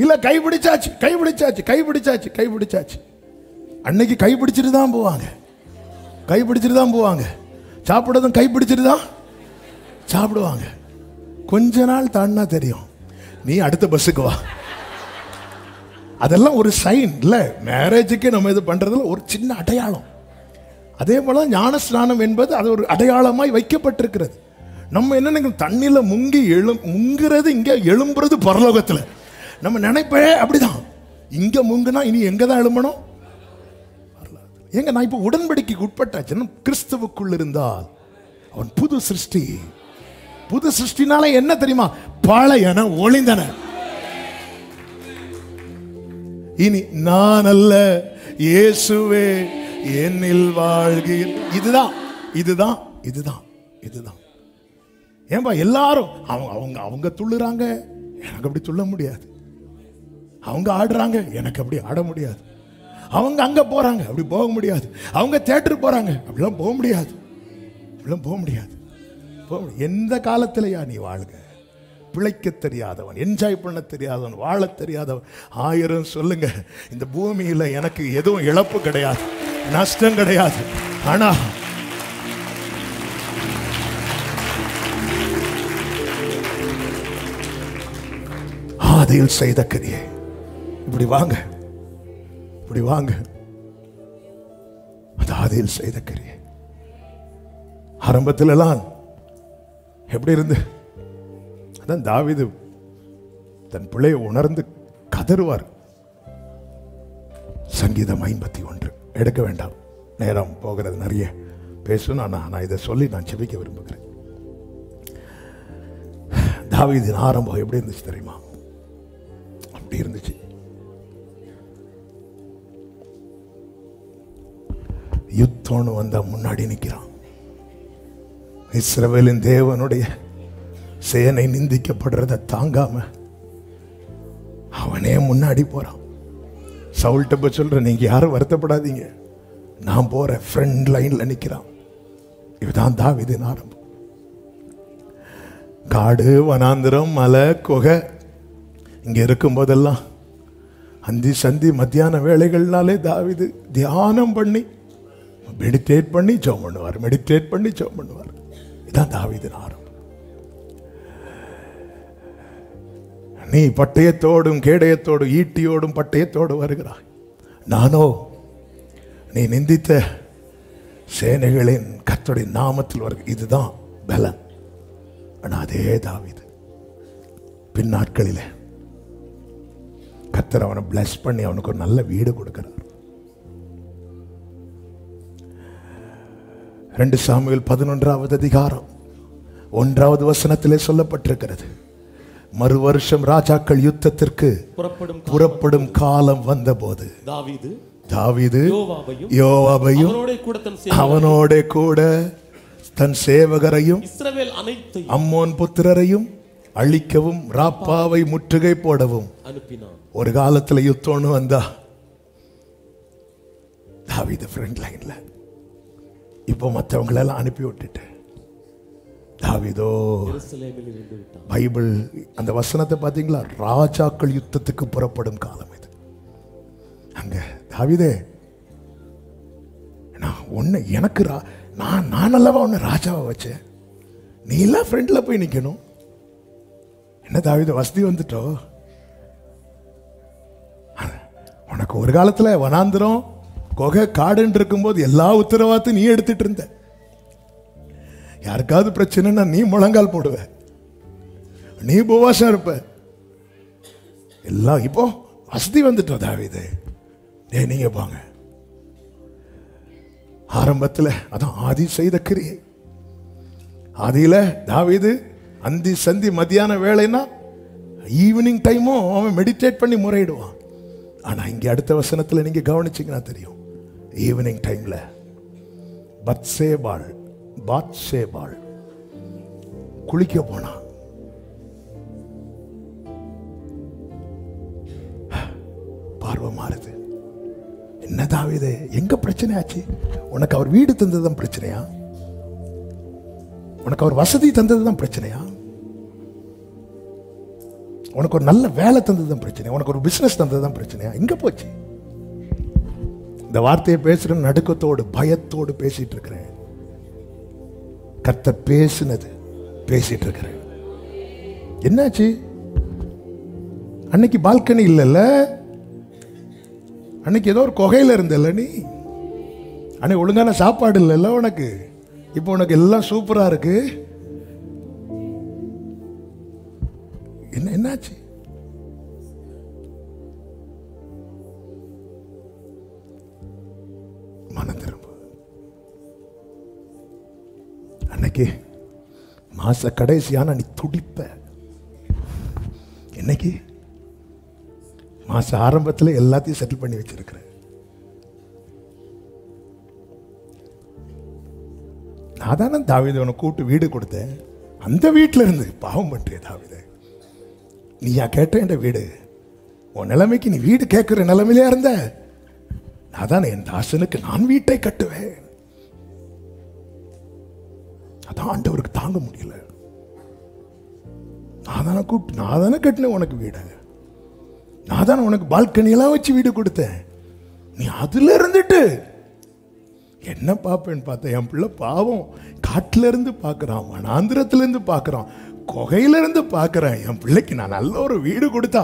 இல்ல, கைப்பிடிச்சாச்சு கைப்பிடிச்சாச்சு கைப்பிடிச்சாச்சு கைப்பிடிச்சாச்சு. அன்னைக்கு கைப்பிடிச்சிட்டு தான் போவாங்க, கைப்பிடிச்சிட்டு தான் போவாங்க. சாப்பிடுறதும் கைப்பிடிச்சிட்டு தான் சாப்பிடுவாங்க. கொஞ்ச நாள் தாண்டா தெரியும், நீ அடுத்த பஸ்ஸுக்கு வா. அதெல்லாம் ஒரு சைன் இல்ல, மேரேஜுக்கு நம்ம இது பண்றதுல ஒரு சின்ன அடையாளம். அதே போல ஞானஸ்நானம் என்பது அது ஒரு அடையாளமாய் வைக்கப்பட்டிருக்கிறது. நம்ம என்ன தண்ணியில முங்குறது, இங்க எழும்புறது பரலோகத்துல. நம்ம நினைப்பே அப்படிதான், இங்க முங்குனா இனி எங்க தான் எழும்பணும்? எங்க நான் இப்ப உடன்படிக்கைக்கு உட்பட்டாச்சு. கிறிஸ்துவுக்குள் இருந்தால் அவன் புது சிருஷ்டி. புது சிருஷ்டினால என்ன தெரியுமா? பழையன ஒளிந்தன. இனி நான் அல்ல, இயேசுவே என்னில் வாழ்கிற. இதுதான் இதுதான் இதுதான் இதுதான். ஏன்பா எல்லாரும் அவங்க அவங்க துள்ளுறாங்க, எனக்கு அப்படி துள்ள முடியாது. அவங்க ஆடுறாங்க, எனக்கு அப்படி ஆட முடியாது. அவங்க அங்க போறாங்க, அப்படி போக முடியாது. அவங்க தியேட்டருக்கு போறாங்க, அப்படிலாம் போக முடியாது. அப்படிலாம் போக முடியாது. எந்த காலத்திலயா நீ வாழ்க? பிழைக்க தெரியாதவன், என்ஜாய் பண்ண தெரியாதவன், வாழ தெரியாதவன் 1000 சொல்லுங்க. இந்த பூமியில எனக்கு எதுவும் இழப்பு கிடையாது, நஷ்டம் கிடையாது. ஆனா ஆதியில் செய்த கிரியை. இப்படி வாங்க, இப்படி வாங்க. அது ஆதியில் செய்த கிரியை. ஆரம்பத்தில் எல்லாம் எப்படி இருந்து, அதான் தாவீது தன் பிள்ளையை உணர்ந்து கதறுவார். சங்கீதம் 51 எடுக்க வேண்டாம், நேரம் போகிறது, நிறைய பேசணும். நான் இதை சொல்லி நான் செபிக்க விரும்புகிறேன். தாவீதின் ஆரம்பம் எப்படி இருந்துச்சு தெரியுமா? அப்படி இருந்துச்சு. யுத்தம்னு வந்தா முன்னாடி நிற்கிறான். இஸ்ரவேலின் தேவனுடைய சேனை நிந்திக்கப்படுறத தாங்காம அவனே முன்னாடி போறான். சவுல்ட்ட போய் சொல்ற, நீங்க யாரும் வருத்தப்படாதீங்க, நான் போறேன். ஃப்ரண்ட் லைன்ல நிக்கிறான். இதுதான் தாவீதின் ஆரம்பம். காடு, வனாந்திரம், மலை, குகை இங்க இருக்கும் போதெல்லாம் அந்தி சந்தி மத்தியான வேளைகள்னாலே தாவீது தியானம் பண்ணி மெடிடேட் பண்ணி ஜெபம் பண்ணுவார், மெடிடேட் பண்ணி ஜெபம் பண்ணுவார். இதான் தாவீதின் ஆரம்பம். நீ பட்டயத்தோடும் கேடயத்தோடும் ஈட்டியோடும் பட்டயத்தோடு வருகிறாய், நானோ நீ நிந்தித்த சேனைகளின் கர்த்தருடைய நாமத்தில் வருக. இதுதான் பலன். ஆனா அதே தாவீது பின் நாட்களில் கர்த்தர் அவனை பிளஸ் பண்ணி அவனுக்கு ஒரு நல்ல வீடு கொடுக்கிறார். 2 சாமுவேல் 11வது அதிகாரம் 1வது வசனத்திலே சொல்லப்பட்டிருக்கிறது. மறு வருஷம் ராஜாக்கள் யுத்தத்திற்கு புறப்படும் காலம் வந்தபோது தாவீது யோவாபையும் அவனோட கூட தன் சேவகரையும் அம்மோன் புத்திரரையும் அழிக்கவும் ராப்பாவை முற்றுகை போடவும் அனுப்பினான். ஒரு காலத்துல யுத்தம்னு வந்தா தாவீது ஃப்ரண்ட் லைன்ல, இப்போ மற்றவங்களெல்லாம் அனுப்பி விட்டுட்டு தாவீதோ பைபிள் அந்த வசனத்தை பார்த்தீங்களா? ராஜாக்கள் யுத்தத்துக்கு புறப்படும் காலம் இது. அங்க தாவீதே, நான் ஒன்னு எனக்கு நான் அல்லவா உன்னை ராஜாவை வச்சேன், நீ எல்லாம் ஃப்ரெண்ட்ல போய் நிக்கணும். என்ன தாவீது, வசதி வந்துட்டோ? உனக்கு ஒரு காலத்துல வனாந்திரம் கொகை காடுன்னு இருக்கும்போது எல்லா உத்தரவாத்தையும் நீ எடுத்துட்டு இருந்த. யாருக்காவது பிரச்சனைன்னா நீ முழங்கால் போடுவ, நீ உபவாசம் இருப்ப. எல்லாம் இப்போ வசதி வந்துட்டோம் தாவீது, நீங்க பாங்க. ஆரம்பத்தில் அதான் ஆதி செய்த கிரியை. ஆதியில தாவீது அந்தி சந்தி மத்தியான வேலைன்னா ஈவினிங் டைமும் அவன் மெடிடேட் பண்ணி முறையிடுவான். ஆனா இங்க அடுத்த வசனத்துல நீங்க கவனிச்சீங்கன்னா தெரியும், ஈவினிங் டைம்ல பத்சேபாள் குளிக்க போனா. பார்வை மாறுது. என்ன தாவீது, எங்க பிரச்சனை ஆச்சு? உனக்கு அவர் வீடு தந்ததுதான் பிரச்சனையா? உனக்கு அவர் வசதி தந்ததுதான் பிரச்சனையா? உனக்கு ஒரு நல்ல வேலை தந்ததுதான் பிரச்சனையா? உனக்கு ஒரு பிசினஸ் தந்ததுதான் பிரச்சனையா? எங்க போச்சு? இந்த வார்த்தையை பேசுற நடுக்கத்தோடு பயத்தோடு பேசிட்டு இருக்கிறேன். கர்த்தர் பேசினது பேசிட்டு இருக்கிறேன். என்னாச்சு? அன்னைக்கு பால்கனி இல்லைல்ல, அன்னைக்கு ஏதோ ஒரு குகையில இருந்தல்ல நீ, அன்னைக்கு ஒழுங்கான சாப்பாடு இல்லைல்ல உனக்கு, இப்போ உனக்கு எல்லாம் சூப்பரா இருக்கு. என்னாச்சு? மனம் திரும்ப. அன்னைக்கு மாச கடைசியான நீ துடிப்ப, இன்னைக்கு மாச ஆரம்பத்தில் எல்லாத்தையும் செட்டில் பண்ணி வச்சிருக்கிற. நான் தானே தாவீது உனக்கு கூட்டு வீடு கொடுத்தேன், அந்த வீட்டில் இருந்து பாவம் பண்றிய தாவீது, நீயா கேட்ட என் வீடு? உன் நிலைமைக்கு நீ வீடு கேட்கிற நிலைமையிலே இருந்த. நான் தானே என் தாசனுக்கு நான் வீட்டை கட்டுவேன். அதான் ஆண்டவருக்கு தாங்க முடியல. நான் தானே கட்டினேன் உனக்கு வீடு, நான் தானே உனக்கு பால்கனியெல்லாம் வச்சு வீடு கொடுத்தேன், நீ அதுல இருந்துட்டு என்ன பார்ப்பேன்னு பார்த்தேன். என் பிள்ளை பாவம் காட்டுல இருந்து பார்க்கறான், வனாந்திரத்துல இருந்து பார்க்கறான், குகையில இருந்து பார்க்கறேன். என் பிள்ளைக்கு நான் நல்ல ஒரு வீடு கொடுத்தா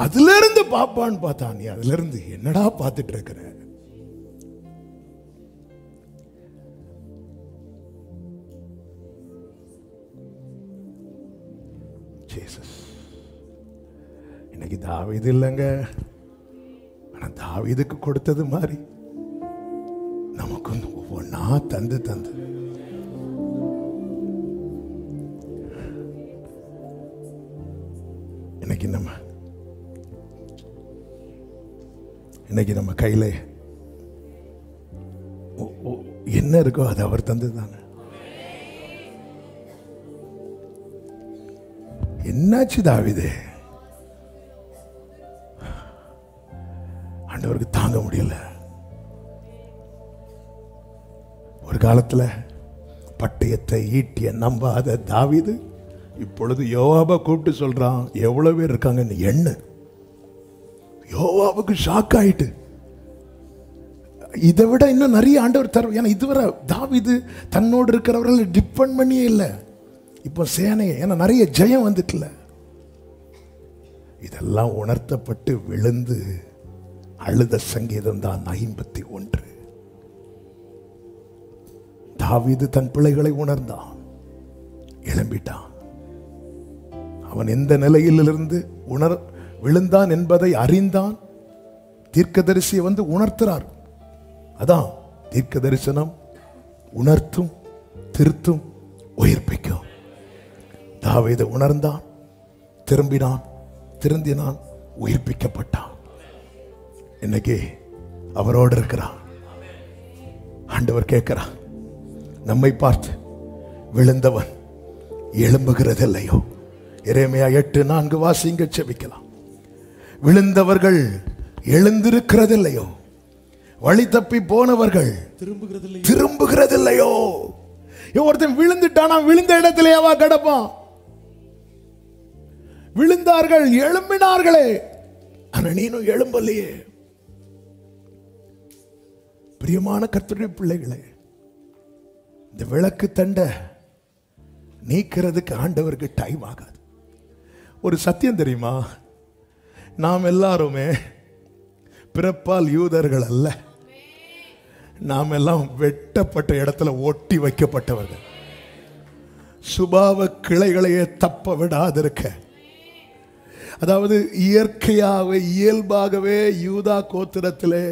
அதுல இருந்து பார்ப்பான்னு பார்த்தா, நீ அதுல இருந்து என்னடா பார்த்துட்டு இருக்கிற? இன்னைக்கு தாவீது இல்லைங்க, ஆனா தாவீதுக்கு கொடுத்தது மாதிரி நமக்கு ஒவ்வொன்னா தந்து இன்னைக்கு நம்ம கையில என்ன இருக்கோ அது அவர் தந்ததுதாங்க. என்னாச்சு தாவீது? ஆண்டவருக்கு தாங்க முடியல. ஒரு காலத்துல பட்டயத்தை ஈட்டிய நம்பாத தாவீது இப்பொழுது யோவாபை கூப்பிட்டு சொல்றான், எவ்வளவு பேர் இருக்காங்கன்னு எண்ணு. யோவாபுக்கு ஷாக் ஆயிட்டு, இதை விட இன்னும் நிறைய ஆண்டவர் தரும். ஏன்னா இதுவரை தாவீது தன்னோடு இருக்கிறவர்கள் டிபெண்ட் பண்ணியே இல்லை. இப்போ சேனையை, ஏன்னா நிறைய ஜெயம் வந்துட்டுல, இதெல்லாம் உணர்த்தப்பட்டு விழுந்து அழுத சங்கீதம் தான் 51. தாவீது தன் பிள்ளைகளை உணர்ந்தான், எழும்பிட்டான். அவன் எந்த நிலையிலிருந்து விழுந்தான் என்பதை அறிந்தான். தீர்க்கதரிசியை வந்து உணர்த்துறார். அதான் தீர்க்க தரிசனம் உணர்த்தும், திருத்தும், உயிர்ப்பிக்கும். தாவீது உணர்ந்தான், திருந்தினான், உயிர்ப்பிக்கப்பட்டான். இன்னைக்கு அவரோடு இருக்கிறான். ஆண்டவர் கேட்கிறான், நம்மை பார்த்து விழுந்தவன் எழும்புகிறதில்லையோ? எரேமியா 8:4 வாசிங்க, செபிக்கலாம். விழுந்தவர்கள் எழுந்திருக்கிறதில்லையோ? வழி தப்பி போனவர்கள் திரும்புகிறதில்லையோ? ஒருத்தன் விழுந்துட்டானா விழுந்த இடத்திலேயாவா கிடப்பான்? விழுந்தார்கள், எழும்பினார்களே, ஆனா நீனும் எழும்பலையே. பிரியமான கர்த்தருடைய பிள்ளைகளே, இந்த விளக்கு தண்டை நீக்கிறதுக்கு ஆண்டவருக்கு டைம் ஆகாது. ஒரு சத்தியம் தெரியுமா? நாம் எல்லாருமே பிறப்பால் யூதர்கள் அல்ல. நாம் எல்லாம் வெட்டப்பட்ட இடத்துல ஒட்டி வைக்கப்பட்டவர்கள். சுபாவ கிளைகளையே தப்ப விடாதிருக்க, அதாவது இயல்பாகவே யூதா கோத்திரத்திலே,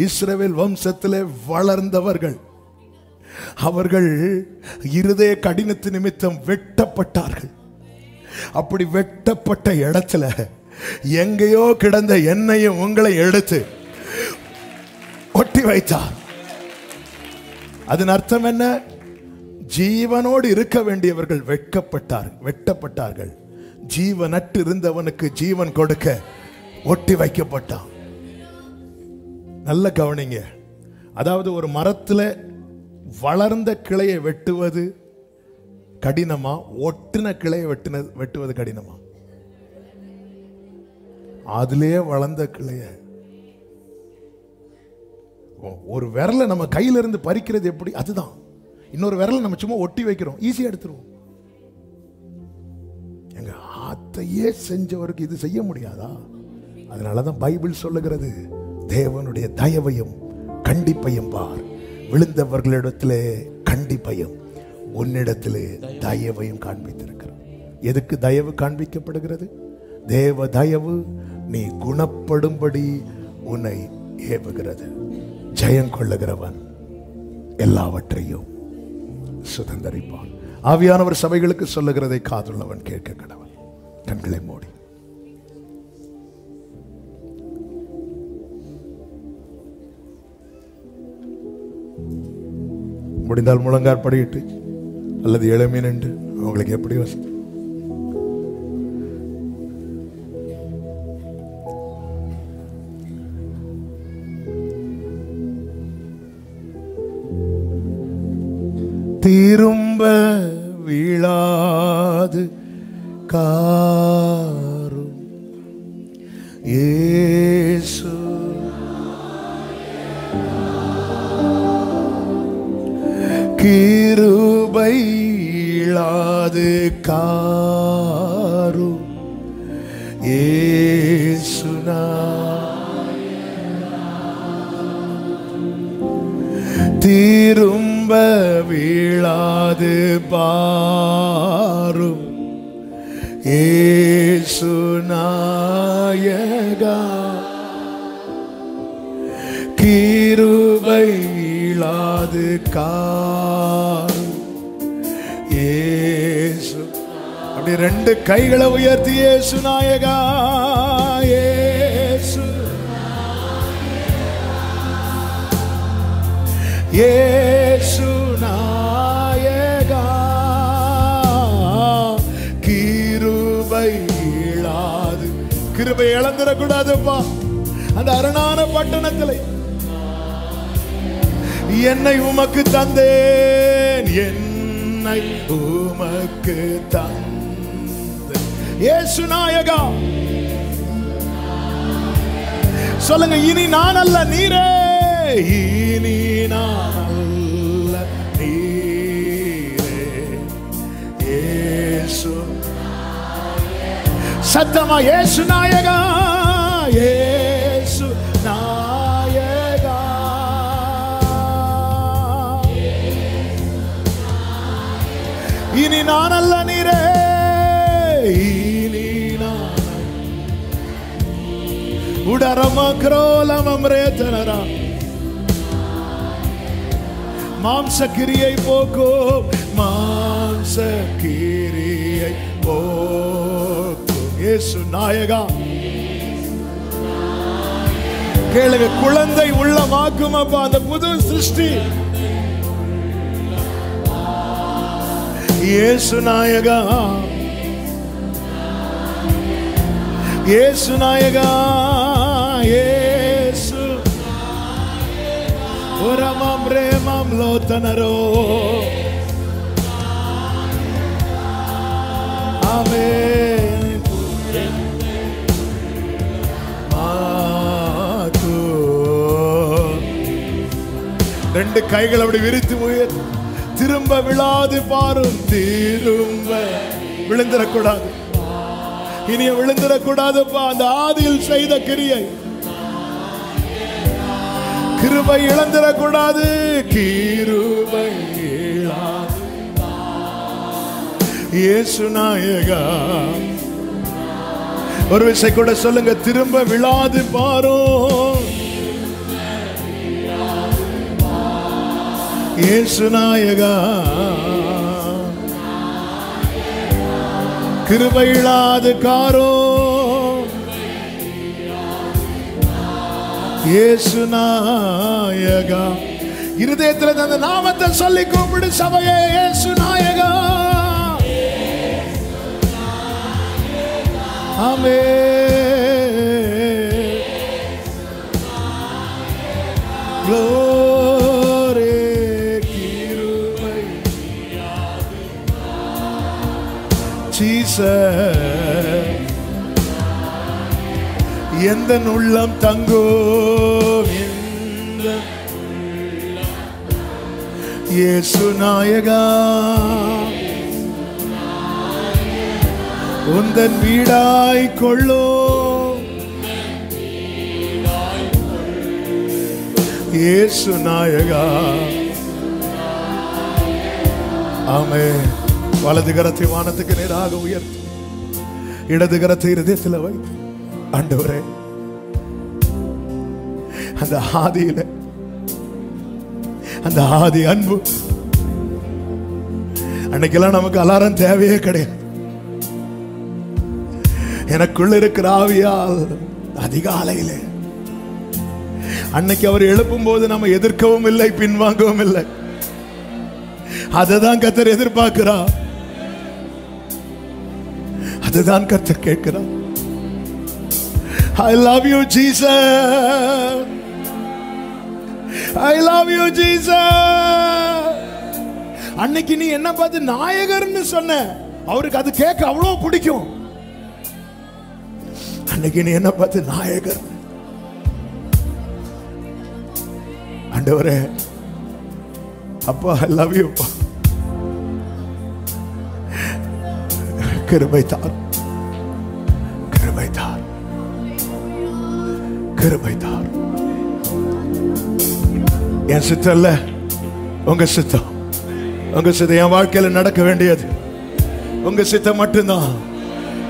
இஸ்ரவேல் வம்சத்திலே வளர்ந்தவர்கள். அவர்கள் இருதய கடினத்து நிமித்தம் வெட்டப்பட்டார்கள். அப்படி வெட்டப்பட்ட இடத்துல எங்கேயோ கிடந்த என்னையும் உங்களை எடுத்து ஒட்டி வைத்தார். அதன் அர்த்தம் என்ன? ஜீவனோடு இருக்க வேண்டியவர்கள் வெட்டப்பட்டார்கள். ஜீவனற்று இருந்தவனுக்கு ஜீவன் கொடுக்க ஒட்டி வைக்கப்பட்டான். நல்ல கவனிங்க. அதாவது ஒரு மரத்துல வளர்ந்த கிளையை வெட்டுவது கடினமா, ஒட்டின கிளையை வெட்டுவது கடினமா? அதுலயே வளர்ந்த கிளைய, ஒரு விரலை நம்ம கையில இருந்து பறிக்கிறது எப்படி, அதுதான். இன்னொரு விரலை நம்ம சும்மா ஒட்டி வைக்கிறோம், ஈஸியா எடுத்துருவோம். எங்க ஆத்தையே செஞ்சவருக்கு இது செய்ய முடியாதா? அதனாலதான் பைபிள் சொல்லுகிறது, தேவனுடைய தயவையும் கண்டிப்பையும் பார். விழுந்தவர்களிடத்திலே கண்டிப்பையும், உன்னிடத்திலே தயவையும் காண்பித்திருக்கிறார். எதுக்கு தயவு காண்பிக்கப்படுகிறது? தேவ தயவு நீ குணப்படும்படி உன்னை ஏவுகிறது. ஜெயம் கொள்ளுகிறவன் எல்லாவற்றையும் சுதந்தரிப்பான். ஆவியானவர் சபைகளுக்கு சொல்லுகிறதை காதுள்ளவன் கேட்க கடவன். கண்களை மூடி முடிந்தால் முழங்கார் படியிட்டு அல்லது எழுமி நின்று, அவங்களுக்கு எப்படி வசதி. திரும்ப வீழாது காரும் இயேசு கிருபை இல்லாது காரும் இயேசு திரும்ப வீழாது பாரும் இயேசு நாயகா கிருபை இல்லாது காரும் இயேசு. அப்படி ரெண்டு கைகளை உயர்த்தி இயேசு நாயகா இயேசு இயேசு நாயகா கிருபை இல்லாது. கிருபை இழந்துடக்கூடாதுப்பா. அந்த அரணான பட்டணத்தில் என்னை உமக்கு தந்தேன், என்னை உமக்கு தந்தேன் இயேசு நாயகா. சொல்லுங்க, இனி நான் அல்ல நீரே, இனி நான் அல்ல நீரே இயேசு. சத்தமா இயேசு நாயகா இயேசு நாயகா. இனி நான் அல்ல நீரே, இனி நான் உடரமக்ரோலமம்ரேதனரா. மாம்ச கிரியை போக்கும், மாம்ச கிரியை போக்கும் இயேசு நாயகா. கேளுங்க, குழந்தை உள்ளமாக்கும் அப்பா அந்த புது சிருஷ்டி இயேசு நாயகா இயேசு நாயகா இயேசு. ஒரமம் ரேமம் லோத்தனரோ ஆமென். மாகு ரெண்டு கைகள் அப்படி விரித்து உயர். திரும்ப விழாது பாரும், திரும்ப விழுந்துடக்கூடாது. இனிய விழுந்துடக்கூடாதுப்பா. அந்த ஆதியில் செய்த கிரியை கிருபை இழந்துடக்கூடாது. கிருபை இழாது இயேசு நாயகா. ஒரு விஷயம் கூட சொல்லுங்க, திரும்ப விழாது பாரும் இயேசு நாயகா. கிருபை இழாது காரும் இயேசு நாயகா. இருதயத்தில் அந்த நாமத்தை சொல்லி கூப்பிடு சபையே, இயேசு நாயகா. ஆமென். glory கிருபை ஜீசஸ். எந்த உள்ளம் தங்கும் இயேசு நாயகா. உந்தன் வீடாய் கொள்ளும் இயேசு நாயகா. ஆமென். வலது கரத்தை வானத்துக்கு நேராக உயர்த்தி இடது கரத்தை இருதயத்தில் வை. ஆண்டவரே, அந்த ஆதியில அந்த ஆதி அன்பு அன்னைக்கெல்லாம் நமக்கு அலாரம் தேவையே கிடையாது. எனக்குள்ள இருக்கிற ஆவியால் அதிகாலையில அன்னைக்கு அவர் எழுப்பும் போது நம்ம எதிர்க்கவும் இல்லை, பின்வாங்கவும் இல்லை. அதுதான் கர்த்தர் எதிர்பார்க்கிறார், அதுதான் கர்த்தர் கேட்கிறார். I love you Jesus, I love you Jesus. அன்னைக்கு நீ என்ன பார்த்து நாயகர்னு சொன்ன, அவருக்கு அது கேட்க அவ்வளவு பிடிக்கும். அன்னைக்கு நீ என்ன பார்த்து நாயகர், ஆண்டவரே அப்பா ஐ லவ் யூ, கிருபை தார், கிருபை தார், கிருபை தார். என் சித்தம் இல்ல, உங்க சித்தம். உங்க சித்தம் என் வாழ்க்கையில நடக்க வேண்டியது. உங்க சித்தம் மட்டும்தான்,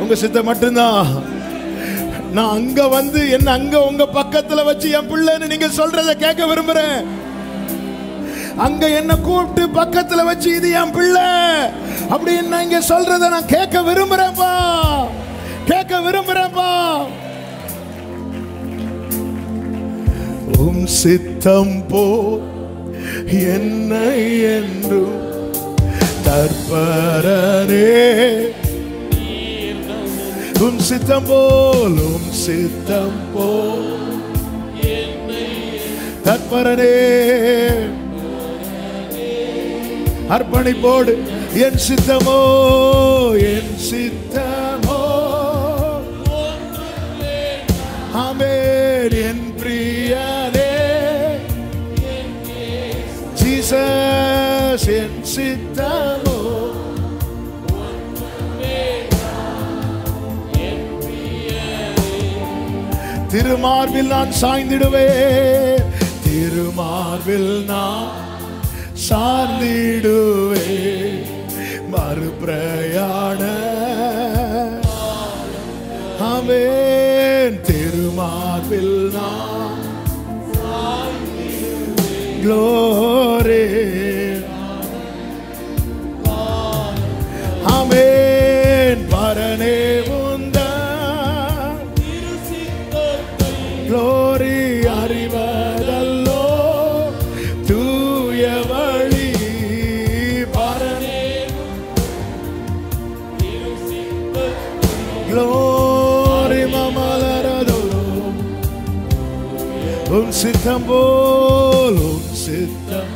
உங்க சித்தம் மட்டும்தான். நான் அங்க வந்து என்ன அங்க உங்க பக்கத்துல வச்சு என் பிள்ளைன்னு நீங்க சொல்றத கேட்க விரும்புறேன். அங்க என்ன கூப்பிட்டு பக்கத்துல வச்சு இது என் பிள்ளை அப்படின்னு இங்க சொல்றத நான் கேட்க விரும்புறேன்ப்பா, கேட்க விரும்புறேன்ப்பா. உம் சித்தம் போ என்னை என்றும் தற்பரனே, உம் சித்தம் போல், உம் சித்தம் போல் தற்பரனே. அர்ப்பணிப்போடு என் சித்தமோ, என் சித்தமோ, ஆமென். என் பிரியனே ஜீசஸ், என் சித்தமோ, திருமார்பில் நான் சாய்ந்திடுவேன், திருமார்பில் நான் சார்ந்திடுவேன். மறுபிரயாண ஆமென், திருமார்பில் நான் க்ளோரி ஆமென். பரனே உந்தன் க்ளோரி அறிவதல்லோ தூய வழி. பரனே க்ளோரி மமலரதோ, உம் சித்தம் போல், உம் சித்தம்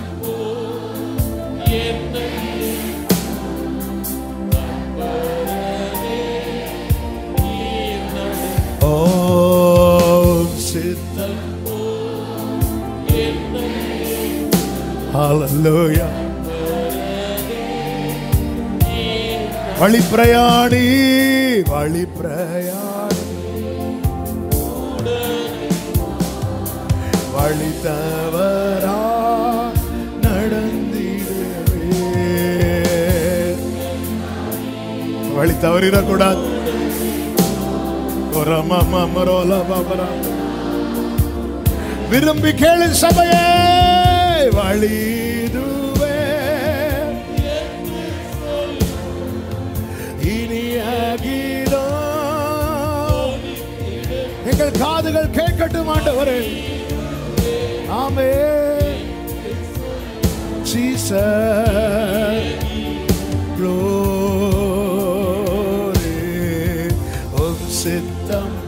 ஹல்லேலூயா. வழிப்பிரயாணி, வழிப்பிரயாணி, வழி தவறா நடந்திடுவே. வழி தவறிடக்கூடாது. விரும்பி கேளு சபையே, வழிதுவே இனியாகிதோ. எங்கள் காதுகள் கேட்கட்டும் ஆண்டவரே. ஆமென். ஜீசஸ் க்ளோரி, உம் சித்தம்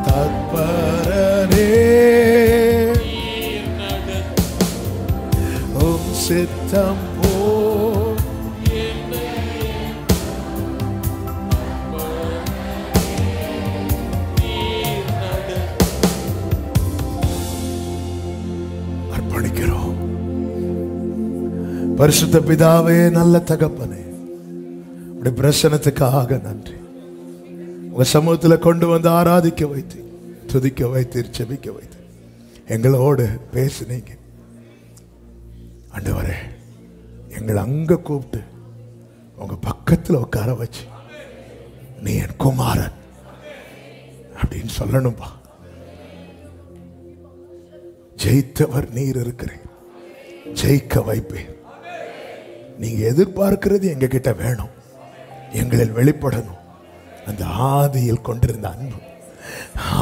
தற்பரனே, உம் சித்தம் போ. அர்ப்பணிக்கிறோம். பரிசுத்த பிதாவே, நல்ல தகப்பனே, உடைய பிரசன்னத்துக்காக நன்றி. உங்க சமூகத்தில் கொண்டு வந்து ஆராதிக்க வைத்து, துதிக்க வைத்து, செபிக்க வைத்து, எங்களோடு பேசுனீங்க ஆண்டவரே. எங்களை அங்க கூப்பிட்டு உங்க பக்கத்தில் உட்கார வச்சு, நீ என் குமாரன் அப்படின்னு சொல்லணும்பா. ஜெயித்தவர் நீர் இருக்கிறேன், ஜெயிக்க வைப்பேன். நீங்க எதிர்பார்க்கிறது எங்க கிட்ட வேணும், எங்களில் வெளிப்படணும். அந்த ஆதியில் கொண்டிருந்த அன்பு,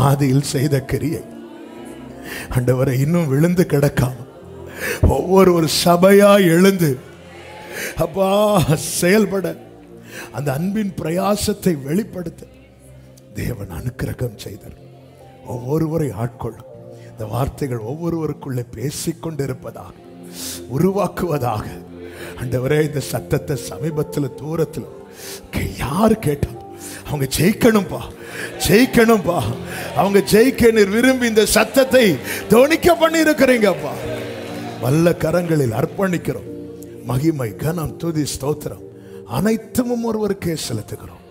ஆதியில் செய்த கிரியை ஆண்டவரை இன்னும் விழுந்து கிடக்காம ஒவ்வொரு சபையா எழுந்து அப்பா செயல்பட, அந்த அன்பின் பிரயாசத்தை வெளிப்படுத்த தேவன் அனுக்கிரகம் செய்தார். ஒவ்வொருவரை ஆட்கொள்ளும். இந்த வார்த்தைகள் ஒவ்வொருவருக்குள்ளே பேசிக்கொண்டிருப்பதாக உருவாக்குவதாக. ஆண்டவரே, இந்த சத்தத்தை சமீபத்தில் தூரத்தில் யாரு கேட்டாலும் அவங்க ஜெயிக்கணும்பா, ஜெயிக்கணும்பா. அவங்க ஜெயிக்க நீர் விரும்பி இந்த சத்தத்தை தோணிக்க பண்ணி இருக்கிறீங்கப்பா. வல்ல கரங்களில் அர்ப்பணிக்கிறோம். மகிமை, கனம், துதி, ஸ்தோத்திரம் அனைத்தும் ஒருவருக்கே செலுத்துகிறோம்.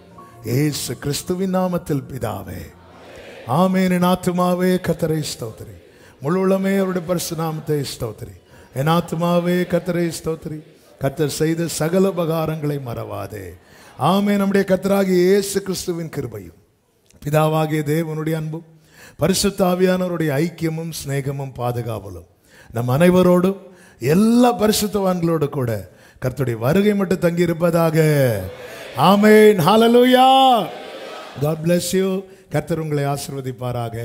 இயேசு கிறிஸ்துவின் நாமத்தில் பிதாவே, ஆமென். என் ஆத்துமாவே கர்த்தரை ஸ்தோத்திரி, முழு உள்ளமே அவருடைய பரிசுத்த நாமத்தை ஸ்தோத்திரி. என் ஆத்துமாவே கர்த்தரை ஸ்தோத்திரி, கர்த்தர் செய்த சகல உபகாரங்களை மறவாதே. ஆமென். நம்முடைய கர்த்தராகிய இயேசு கிறிஸ்துவின் கிருபையும் பிதாவாகிய தேவனுடைய அன்பும் பரிசுத்த ஆவியானவருடைய ஐக்கியமும் சிநேகமும் பாதுகாவலும் நம் அனைவரோடும் எல்லா பரிசுத்தவான்களோடு கூட கர்த்தருடைய வருகை மட்டும் தங்கி இருப்பதாக. ஆமென். ஹல்லேலூயா. God bless you. கர்த்தர் உங்களை ஆசீர்வதிப்பாராக.